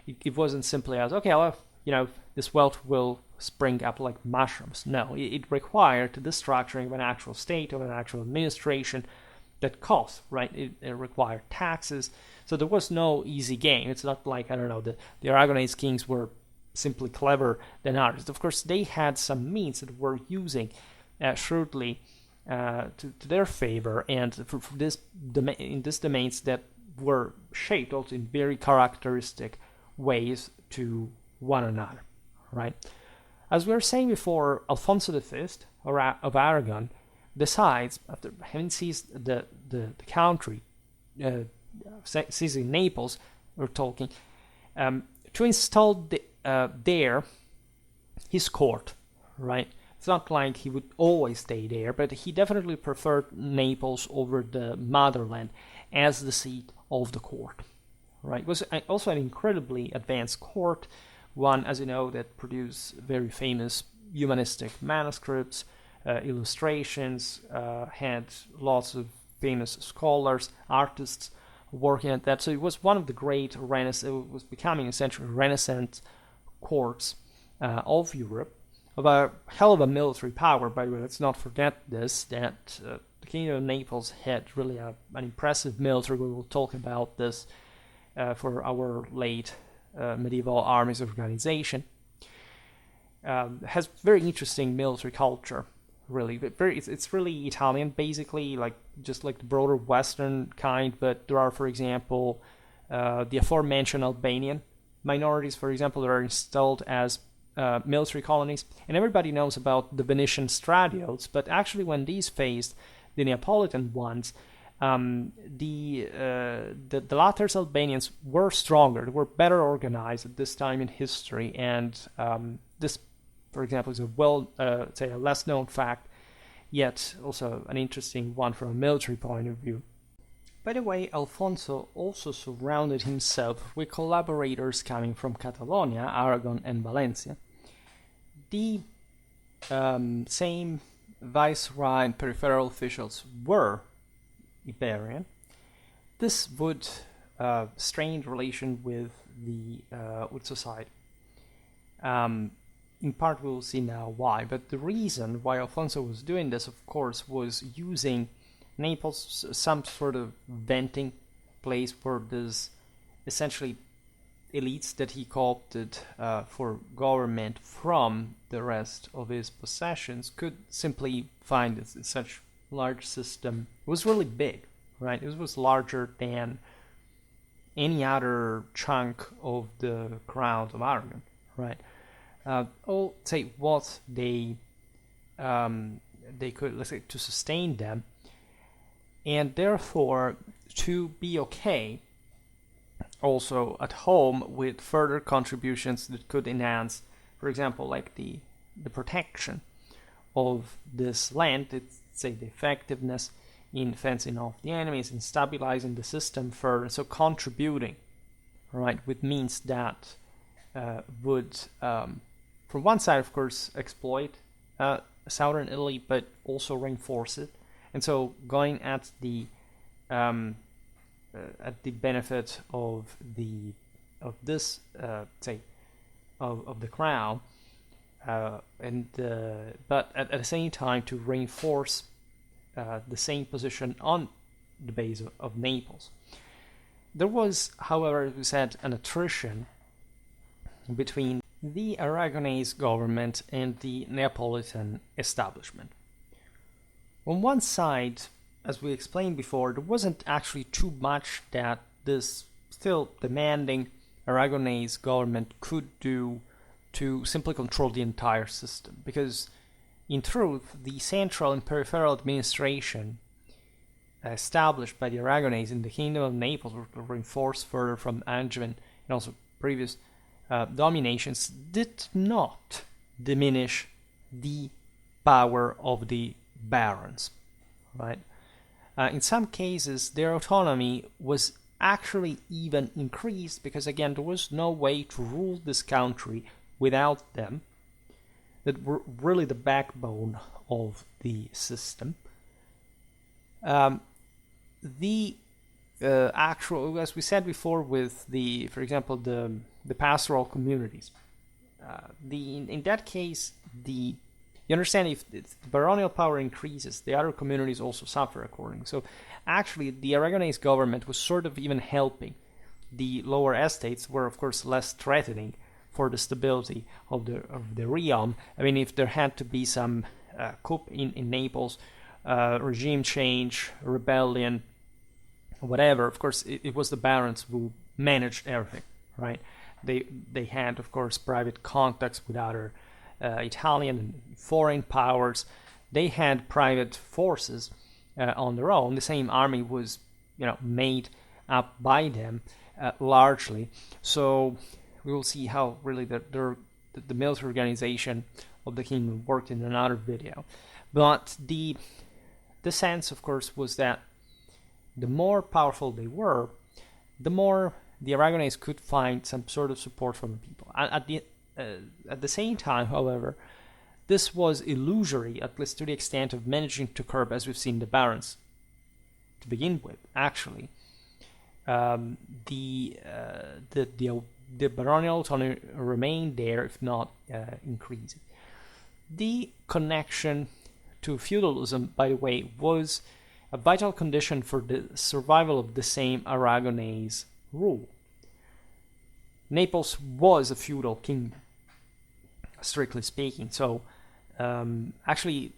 It wasn't simply as, okay, well, this wealth will spring up like mushrooms. No, it required the structuring of an actual state, of an actual administration that cost, right? It required taxes. So there was no easy game. It's not like, I don't know, the Aragonese kings were simply clever than others. Of course, they had some means that were using shrewdly to their favor, and for this in these domains that were shaped also in very characteristic ways to one another, right? As we were saying before, Alfonso V of Aragon decides, after having seized the country, seizing Naples, we're talking, to install there his court, right? It's not like he would always stay there, but he definitely preferred Naples over the motherland as the seat of the court, right? It was also an incredibly advanced court, one, as you know, that produced very famous humanistic manuscripts, illustrations, had lots of famous scholars, artists working at that. So it was one of the great Renaissance, it was becoming essentially Renaissance courts of Europe, of a hell of a military power, by the way. Let's not forget this, that the Kingdom of Naples had really an impressive military. We will talk about this for our late medieval armies organization. Has very interesting military culture, really. It's really Italian, basically, like just like the broader Western kind. But there are, for example, the aforementioned Albanian minorities, for example, that are installed as military colonies, and everybody knows about the Venetian Stradiots. But actually, when these faced the Neapolitan ones, the latter Albanians were stronger, they were better organized at this time in history, and this, for example, is a less known fact, yet also an interesting one from a military point of view. By the way, Alfonso also surrounded himself with collaborators coming from Catalonia, Aragon, and Valencia. The same viceroy and peripheral officials were Iberian. This would strain relation with with society. In part, we'll see now why. But the reason why Alfonso was doing this, of course, was using Naples, some sort of venting place for this essentially elites that he co-opted for government from the rest of his possessions could simply find such large system. It was really big, right? It was larger than any other chunk of the crown of Aragon, right? All say what they could, let's say, to sustain them, and therefore to be okay also at home with further contributions that could enhance, for example, like the protection of this land, let's say the effectiveness in fencing off the enemies and stabilizing the system further, so contributing, right, with means that would, from one side, of course, exploit southern Italy, but also reinforce it, and so going at the benefit of the crown, but at the same time to reinforce the same position on the base of Naples. There was, however, as we said, an attrition between the Aragonese government and the Neapolitan establishment. On one side, as we explained before, there wasn't actually too much that this still demanding Aragonese government could do to simply control the entire system, because in truth, the central and peripheral administration established by the Aragonese in the Kingdom of Naples were reinforced further from Angevin and also previous dominations, did not diminish the power of the barons, right? In some cases, their autonomy was actually even increased because, again, there was no way to rule this country without them, that were really the backbone of the system. The actual, as we said before, with for example, the pastoral communities, in that case, you understand, if the baronial power increases, the other communities also suffer accordingly. So actually, the Aragonese government was sort of even helping. The lower estates were, of course, less threatening for the stability of the realm. I mean, if there had to be some coup in Naples, regime change, rebellion, whatever. Of course, it was the barons who managed everything, right? They had, of course, private contacts with other Italian and foreign powers. They had private forces on their own. The same army was, made up by them largely. So we will see how really the military organization of the kingdom worked in another video. But the sense, of course, was that the more powerful they were, the more the Aragonese could find some sort of support from the people. At the same time, however, this was illusory, at least to the extent of managing to curb, as we've seen, the barons to begin with. Actually, the baronial autonomy remained there, if not increasing. The connection to feudalism, by the way, was a vital condition for the survival of the same Aragonese rule. Naples was a feudal kingdom, strictly speaking, so actually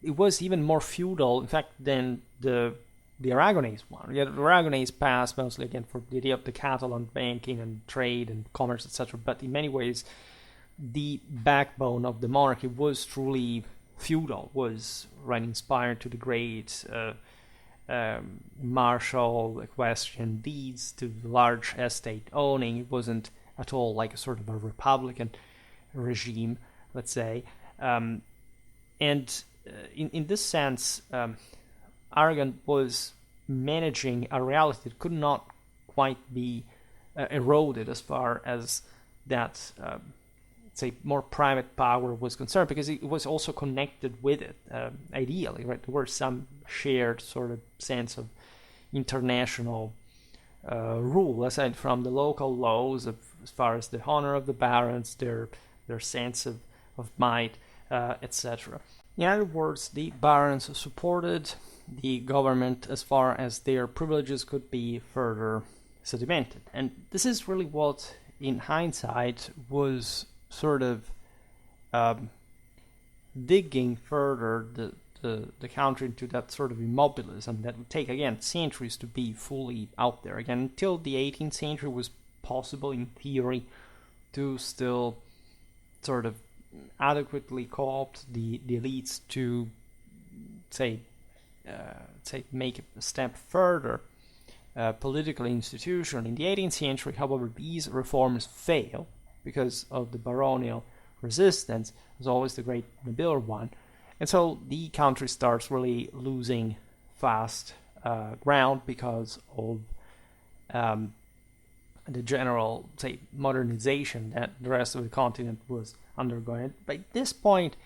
it was even more feudal, in fact, than the Aragonese one. Yeah, the Aragonese passed mostly, again, for the idea of the Catalan banking and trade and commerce, etc., but in many ways the backbone of the monarchy was truly feudal, was right inspired to the great martial equestrian deeds, to large estate owning. It wasn't at all like a sort of a republican regime, let's say. And in this sense, Aragon was managing a reality that could not quite be eroded as far as that say more private power was concerned, because it was also connected with it, ideally, right? There was some shared sort of sense of international rule, aside from the local laws as far as the honor of the barons, their sense of might, etc. In other words, the barons supported the government as far as their privileges could be further sedimented. And this is really what, in hindsight, was sort of digging further the country into that sort of immobilism that would take, again, centuries to be fully out there. Again, until the 18th century was possible, in theory, to still sort of adequately co-opt the elites to, say, make a step further politically, institutionally. In the 18th century, however, these reforms fail because of the baronial resistance, as always the great nobler one. And so the country starts really losing fast ground because of the general, say, modernization that the rest of the continent was undergoing. By this point,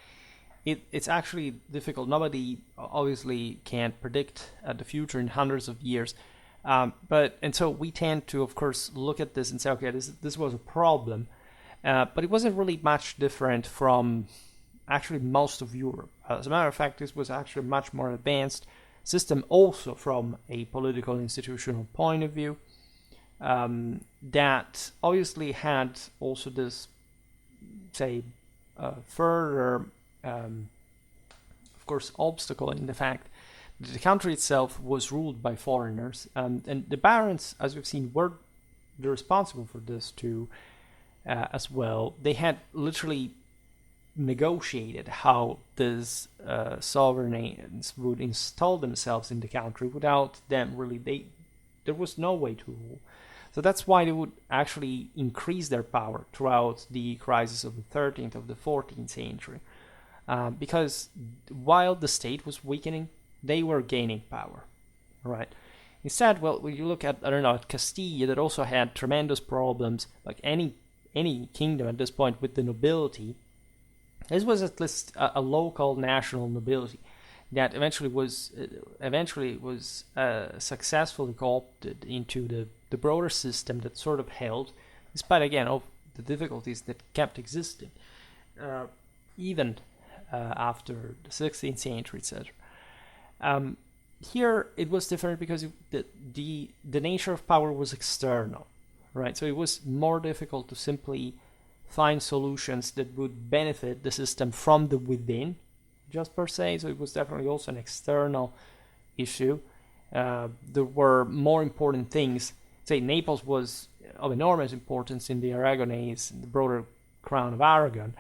it's actually difficult. Nobody obviously can predict the future in hundreds of years. And so we tend to, of course, look at this and say, okay, this was a problem. But it wasn't really much different from actually most of Europe. As a matter of fact, this was actually a much more advanced system, also from a political institutional point of view, that obviously had also this, say, further, of course, obstacle in the fact that the country itself was ruled by foreigners, and the barons, as we've seen, were responsible for this too. As well, they had literally negotiated how these sovereigns would install themselves in the country. Without them, really, there was no way to rule. So that's why they would actually increase their power throughout the crisis of the 13th, of the 14th century, because while the state was weakening, they were gaining power, right? Instead, well, when you look at, at Castile, that also had tremendous problems, like any kingdom at this point, with the nobility. This was at least a local national nobility that eventually was successfully co-opted into the broader system that sort of held, despite, again, of the difficulties that kept existing, even after the 16th century, etc. Here it was different because the nature of power was external. Right, so it was more difficult to simply find solutions that would benefit the system from the within just per se, so it was definitely also an external issue. There were more important things. Say Naples was of enormous importance in the Aragonese, in the broader crown of Aragon,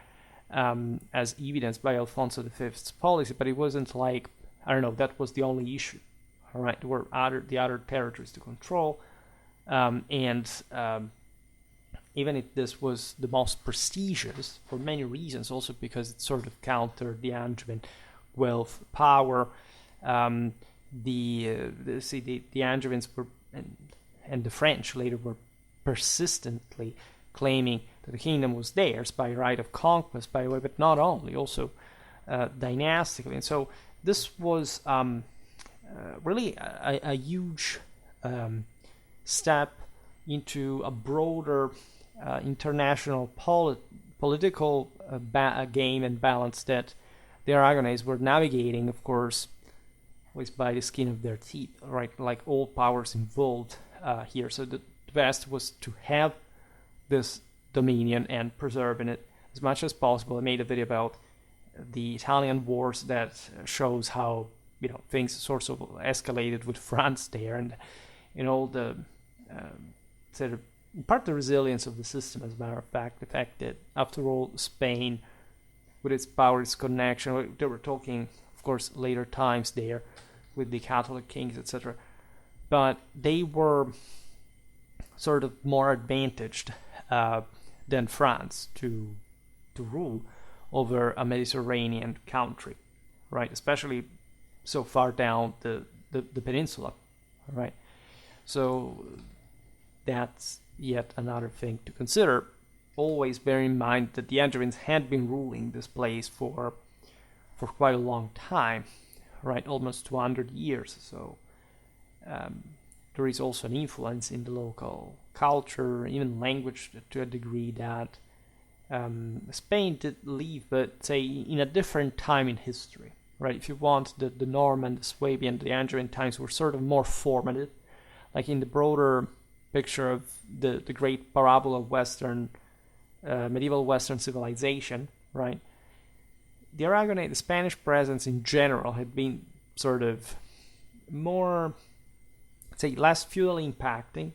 as evidenced by Alfonso V's policy, but it wasn't like, I don't know, that was the only issue. All right, there were the other territories to control, and even if this was the most prestigious for many reasons, also because it sort of countered the Angevin wealth, power. The Angevins were, and the French later were persistently claiming that the kingdom was theirs by right of conquest, by the way, but not only, also dynastically. And so this was really a huge step into a broader international political game and balance that the Aragonese were navigating, of course, always by the skin of their teeth, right? Like all powers involved here. So the best was to have this dominion and preserving it as much as possible. I made a video about the Italian wars that shows how things sort of escalated with France there, and the sort of part the resilience of the system, as a matter of fact, the fact that after all Spain, with its power, its connection, they were talking, of course, later times there with the Catholic kings, etc. But they were sort of more advantaged than France to rule over a Mediterranean country, right? Especially so far down the peninsula, right? So that's yet another thing to consider. Always bear in mind that the Angevins had been ruling this place for quite a long time, right? Almost 200 years. So there is also an influence in the local culture, even language, to a degree that Spain did leave, but say in a different time in history, right? If you want, the Norman, the Swabian, the Angevin times were sort of more formative, like in the broader picture of the great parabola of Western, medieval Western civilization, right? The Aragonese, the Spanish presence in general had been sort of more, say, less feudally impacting,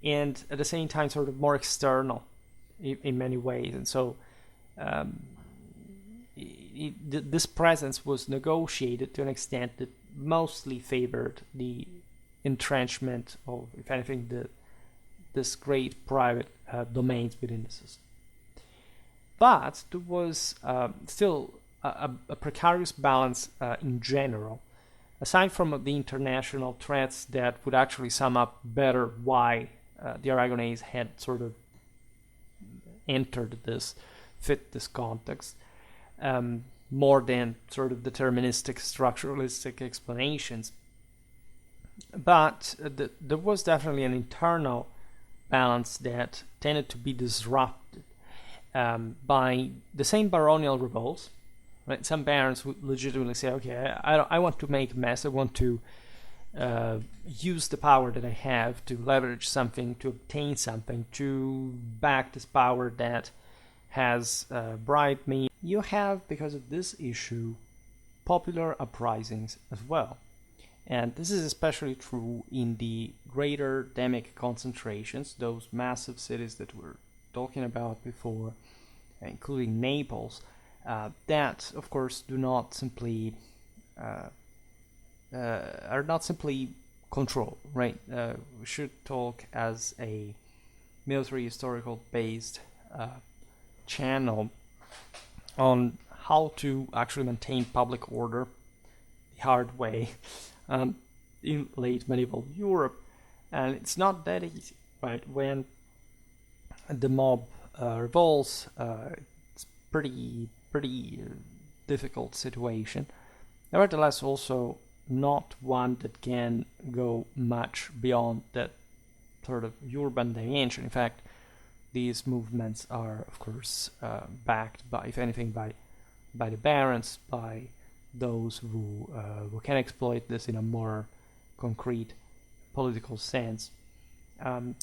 and at the same time sort of more external in many ways. And so this presence was negotiated to an extent that mostly favored the entrenchment of, if anything, this great private domains within the system. But there was still a precarious balance in general, aside from the international threats that would actually sum up better why the Aragonese had sort of fit this context, more than sort of deterministic, structuralistic explanations. But there was definitely an internal balance that tended to be disrupted by the same baronial revolts. Right? Some barons would legitimately say, okay, I want to make a mess, I want to use the power that I have to leverage something, to obtain something, to back this power that has bribed me. You have, because of this issue, popular uprisings as well. And this is especially true in the greater demic concentrations, those massive cities that we're talking about before, including Naples, that, of course, do not simply are not simply control, right? We should talk as a military historical based channel on how to actually maintain public order the hard way in late medieval Europe, and it's not that easy, right? When the mob revolts, it's pretty difficult situation. Nevertheless, also not one that can go much beyond that sort of urban dimension. In fact, these movements are, of course, backed by, if anything, by the barons, by those who can exploit this in a more concrete political sense. And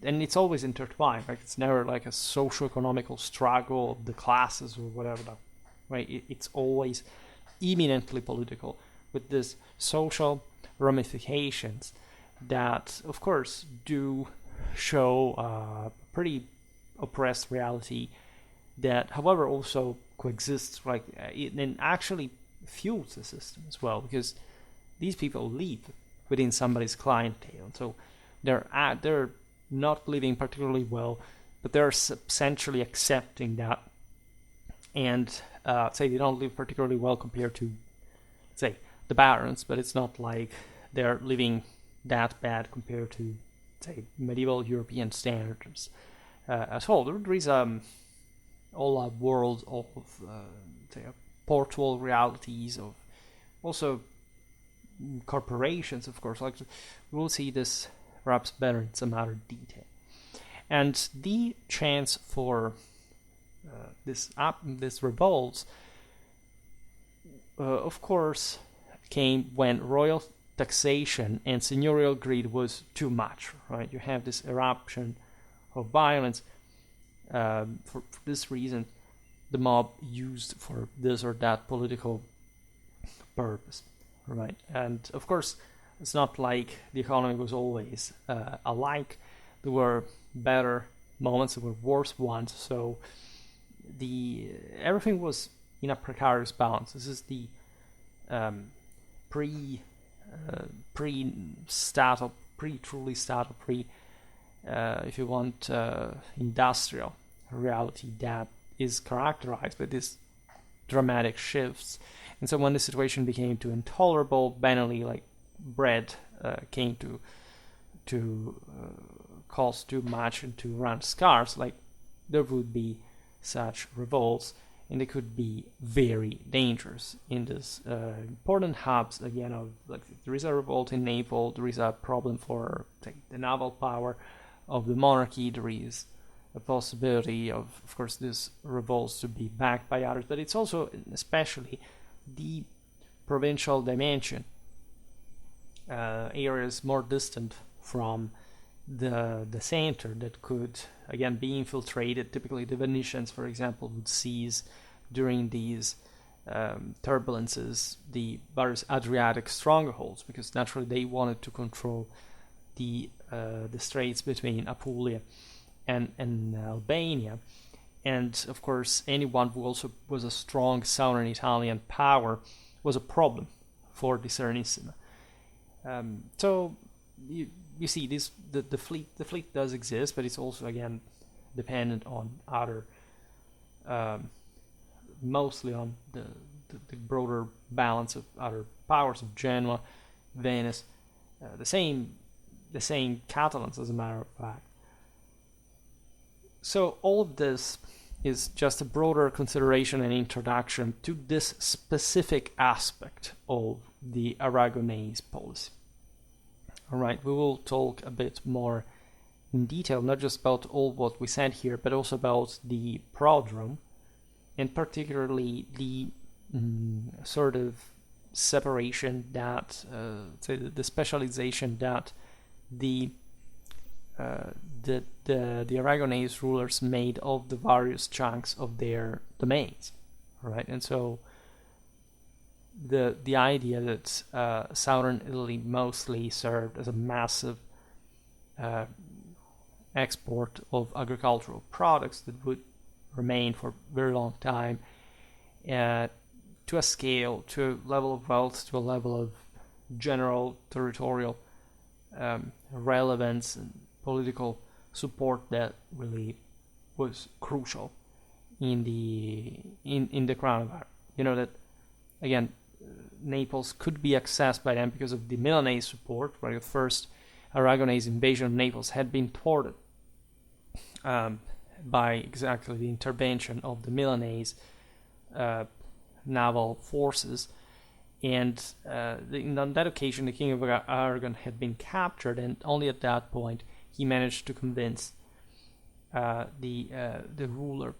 it's always intertwined. Like it's never like a socio-economical struggle of the classes or whatever. right? It's always eminently political, with this social ramifications that, of course, do show a pretty oppressed reality that, however, also coexists, like, and actually fuels the system as well, because these people live within somebody's clientele, so they're not living particularly well, but they're essentially accepting that, and say they don't live particularly well compared to, say, the barons, but it's not like they're living that bad compared to, say, medieval European standards at all. There is all a world of say, portual realities, of also corporations, of course. Like, we'll see this perhaps better in some other detail. And the chance for this revolts, of course, came when royal taxation and seigneurial greed was too much, right? You have this eruption of violence. For this reason, the mob used for this or that political purpose, right? And of course, it's not like the economy was always alike. There were better moments, there were worse ones. So everything was in a precarious balance. This is the pre-truly if you want, industrial reality that is characterized by these dramatic shifts. And so when the situation became too intolerable, banally, like bread came to cost too much and to run scarce, like, there would be such revolts, and they could be very dangerous in this important hubs, again, of, like, there is a revolt in Naples, there is a problem for, like, the naval power of the monarchy, there is a possibility of course, these revolts to be backed by others, but it's also, especially, the provincial dimension, areas more distant from the center that could, again, be infiltrated. Typically, the Venetians, for example, would seize during these turbulences the various Adriatic strongholds, because naturally they wanted to control the straits between Apulia and Albania. And of course, anyone who also was a strong southern Italian power was a problem for the Serenissima. So you see, the fleet does exist, but it's also, again, dependent on other, mostly on the broader balance of other powers of Genoa, Venice, the same Catalans, as a matter of fact. So all of this is just a broader consideration and introduction to this specific aspect of the Aragonese policy. All right, we will talk a bit more in detail, not just about all what we said here, but also about the prodrome, and particularly the sort of separation that, say, the specialization that the Aragonese rulers made of the various chunks of their domains, right? And so the idea that southern Italy mostly served as a massive export of agricultural products that would remain for a very long time, to a scale, to a level of wealth, to a level of general territorial relevance and political support that really was crucial in the crown of Aragon. You know that, again, Naples could be accessed by them because of the Milanese support, where the first Aragonese invasion of Naples had been thwarted by exactly the intervention of the Milanese naval forces. And on that occasion, the King of Aragon had been captured, and only at that point he managed to convince the ruler,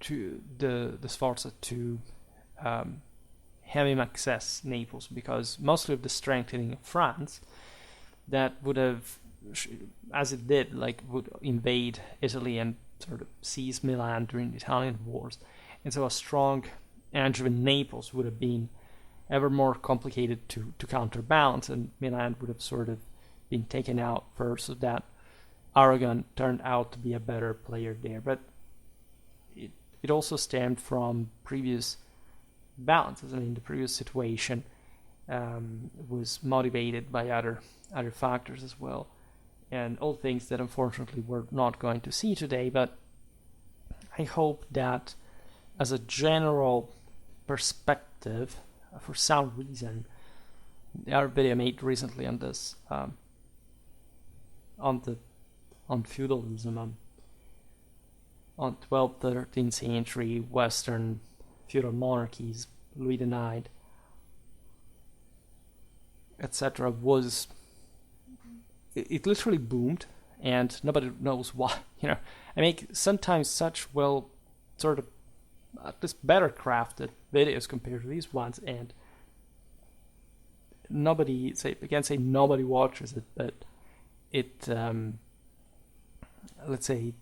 to the Sforza, to have him access Naples, because mostly of the strengthening of France that would have, as it did, like, would invade Italy and sort of seize Milan during the Italian wars. And so a strong Angevin Naples would have been ever more complicated to counterbalance, and Milan would have sort of been taken out first, so that Aragon turned out to be a better player there. But it also stemmed from previous balances. I mean, the previous situation was motivated by other factors as well, and all things that unfortunately we're not going to see today. But I hope that as a general perspective, for some reason, our video made recently on this, on feudalism, on 12th, 13th century Western feudal monarchies, Louis IX, etc., was it literally boomed, and nobody knows why. I make sometimes such sort of at least better crafted videos compared to these ones, and nobody watches it, but it let's say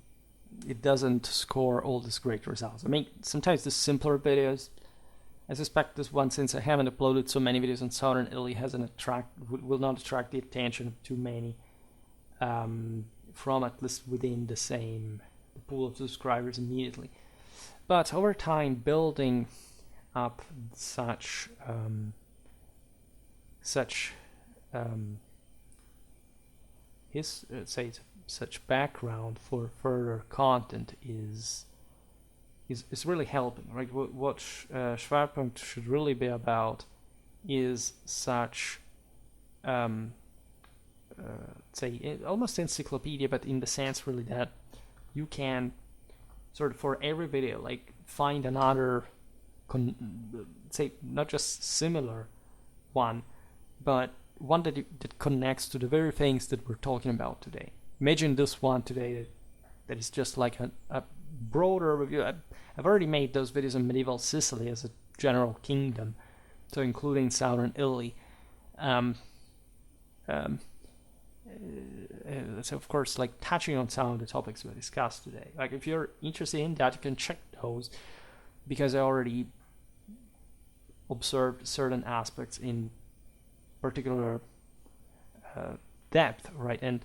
it doesn't score all these great results. I mean, sometimes the simpler videos, I suspect this one, since I haven't uploaded so many videos on southern Italy, will not attract the attention of too many from at least within the pool of subscribers immediately. But over time, building up such background for further content is really helping, right? What Schwerpunkt should really be about is such almost encyclopedia, but in the sense really that you can sort of for every video like find another not just similar one, but one that connects to the very things that we're talking about today. Imagine this one today that is just like a broader review. I've already made those videos on medieval Sicily as a general kingdom, so including southern Italy. So of course, like touching on some of the topics we discussed today. Like if you're interested in that, you can check those, because I already observed certain aspects in particular depth, right? And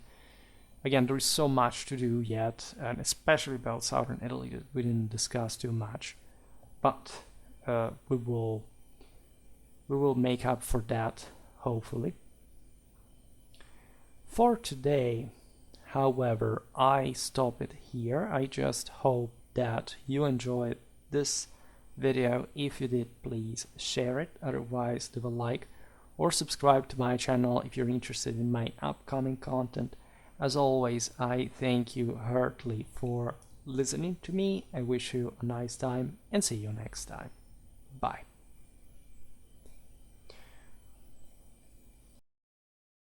again, there is so much to do yet, and especially about southern Italy that we didn't discuss too much. But we will make up for that, hopefully. For today, however, I stop it here. I just hope that you enjoyed this video. If you did, please share it. Otherwise, leave a like or subscribe to my channel if you're interested in my upcoming content. As always, I thank you heartily for listening to me. I wish you a nice time and see you next time. Bye.